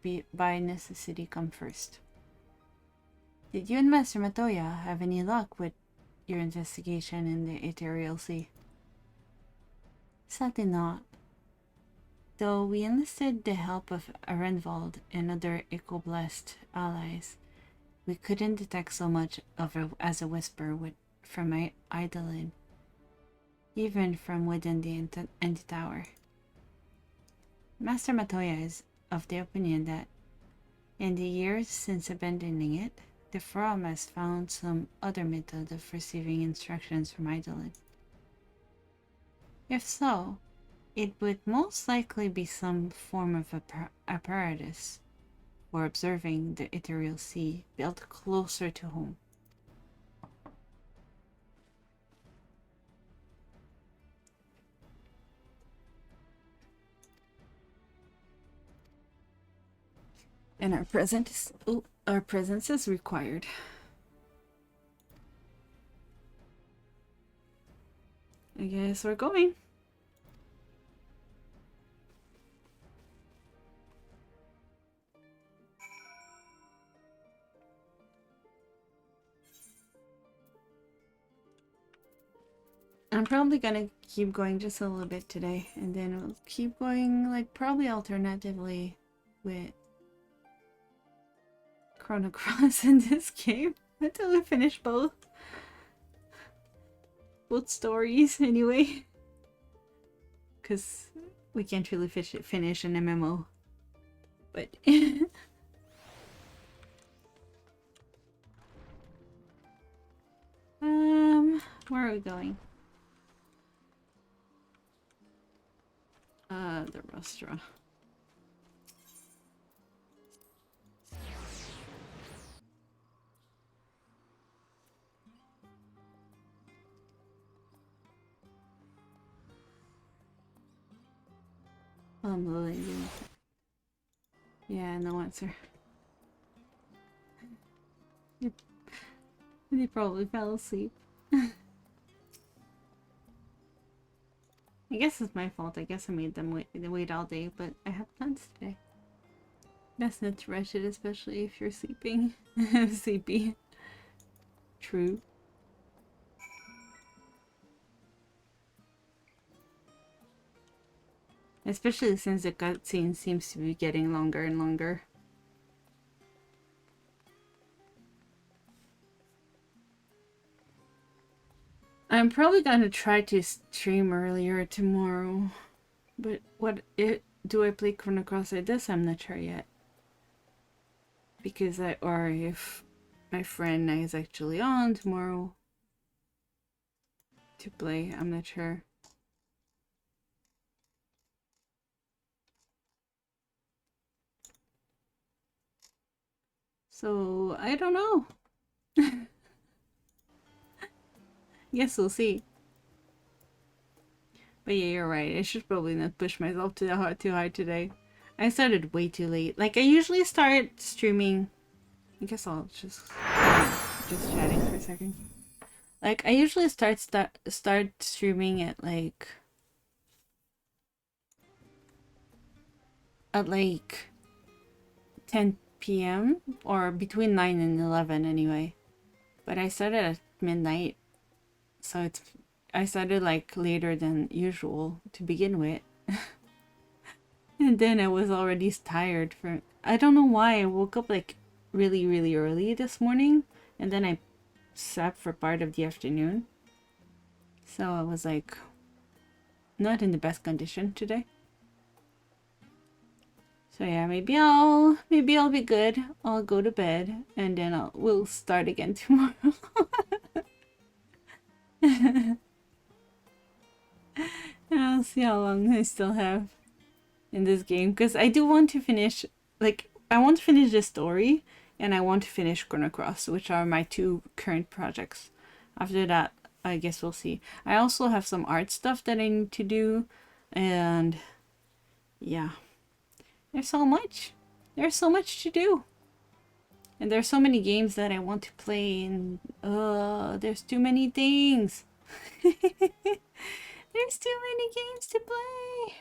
be by necessity come first. Did you and Master Matoya have any luck with your investigation in the Ethereal Sea? Sadly not. Though we enlisted the help of Arenvald and other eco-blessed allies, we couldn't detect so much as a whisper from my Eidolon, even from within the Tower. Master Matoya is of the opinion that, in the years since abandoning it, the From has found some other method of receiving instructions from Eidolon. If so, it would most likely be some form of apparatus for observing the Ethereal Sea built closer to home. And our presence is required. I guess we're going. I'm probably gonna keep going just a little bit today, and then we'll keep going, like, probably alternatively with Chrono Cross in this game until we finish both stories anyway, because we can't really finish an MMO, but where are we going? The restaurant. Lily. Yeah, no answer. He probably fell asleep. I guess it's my fault. I guess I made them wait all day, but I have plans today. That's not to rush it, especially if you're sleeping. Sleepy. True. Especially since the cutscene seems to be getting longer and longer. I'm probably gonna try to stream earlier tomorrow. But do I play Chrono Cross like this? I'm not sure yet. Because or if my friend is actually on tomorrow to play, I'm not sure. So I don't know. Guess we'll see. But yeah, you're right. I should probably not push myself too hard today. I started way too late. Like I usually start streaming. I guess I'll just chatting for a second. Like I usually start streaming at like 10 p.m. or between 9 and 11 anyway. But I started at midnight, so I started like later than usual to begin with. And then I was already tired from I don't know why I woke up like really early this morning, and then I slept for part of the afternoon. So I was like not in the best condition today. So yeah, maybe I'll be good. I'll go to bed and then we'll start again tomorrow. And I'll see how long I still have in this game, because I do want to finish, like I want to finish the story and I want to finish Chrono Cross, which are my two current projects. After that, I guess we'll see. I also have some art stuff that I need to do, and yeah, there's so much. There's so much to do. And there's so many games that I want to play, and there's too many things. There's too many games to play.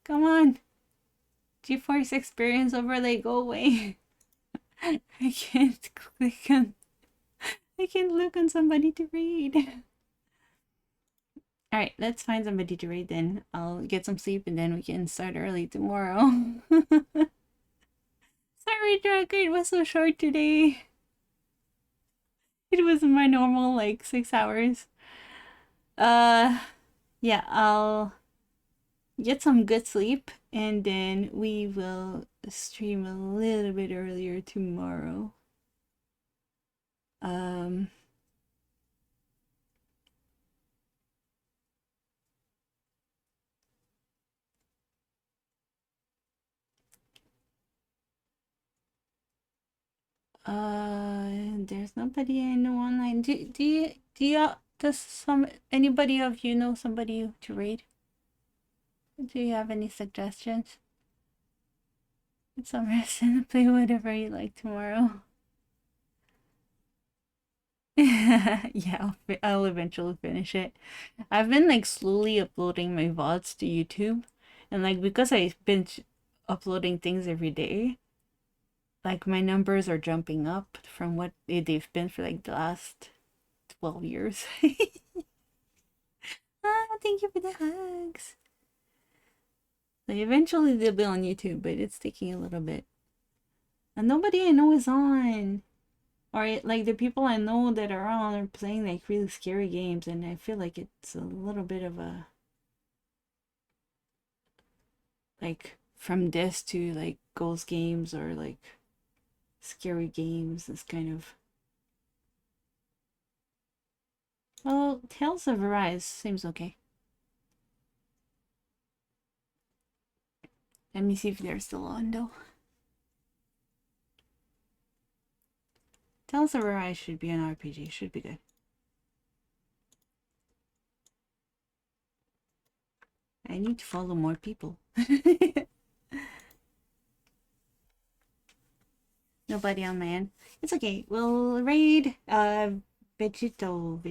Come on. GeForce Experience overlay, go away. I can't click on. I can't look on somebody to read. Alright, let's find somebody to read then. I'll get some sleep and then we can start early tomorrow. Sorry, Draco, it was so short today. It was my normal, like, 6 hours. Yeah, I'll get some good sleep and then we will stream a little bit earlier tomorrow. There's nobody I know online. Does anybody of you know somebody to read? Do you have any suggestions? It's some rest and play whatever you like tomorrow. Yeah, I'll eventually finish it. I've been like slowly uploading my VODs to YouTube, and like because I've been uploading things every day, like my numbers are jumping up from what they've been for like the last 12 years. Thank you for the hugs. Like eventually they'll be on YouTube, but it's taking a little bit. And nobody I know is on. Or like the people I know that are on are playing like really scary games, and I feel like it's a little bit of a like from this to like ghost games or like scary games. This kind of, well, Tales of Arise seems okay. Let me see if they're still on though. Tales of Arise should be an RPG. Should be good. I need to follow more people. Nobody on my end. It's okay. We'll raid Vegito.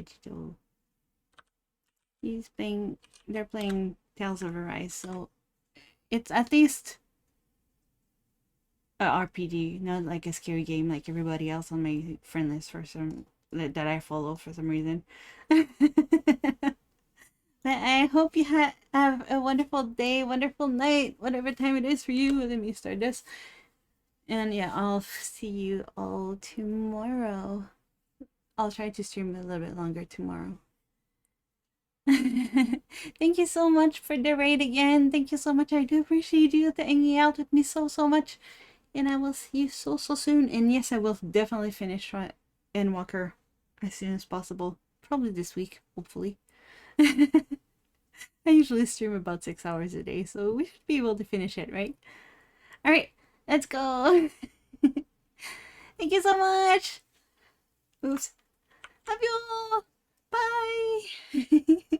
They're playing Tales of Arise, so it's at least a RPG, not like a scary game like everybody else on my friend list for some that I follow for some reason. But I hope you have a wonderful day, wonderful night, whatever time it is for you. Let me start this. And yeah, I'll see you all tomorrow. I'll try to stream a little bit longer tomorrow. Thank you so much for the raid again. Thank you so much. I do appreciate you hanging out with me so much. And I will see you so soon. And yes, I will definitely finish Endwalker as soon as possible. Probably this week, hopefully. I usually stream about 6 hours a day, so we should be able to finish it, right? Alright, let's go. Thank you so much. Oops. Love you all. Bye.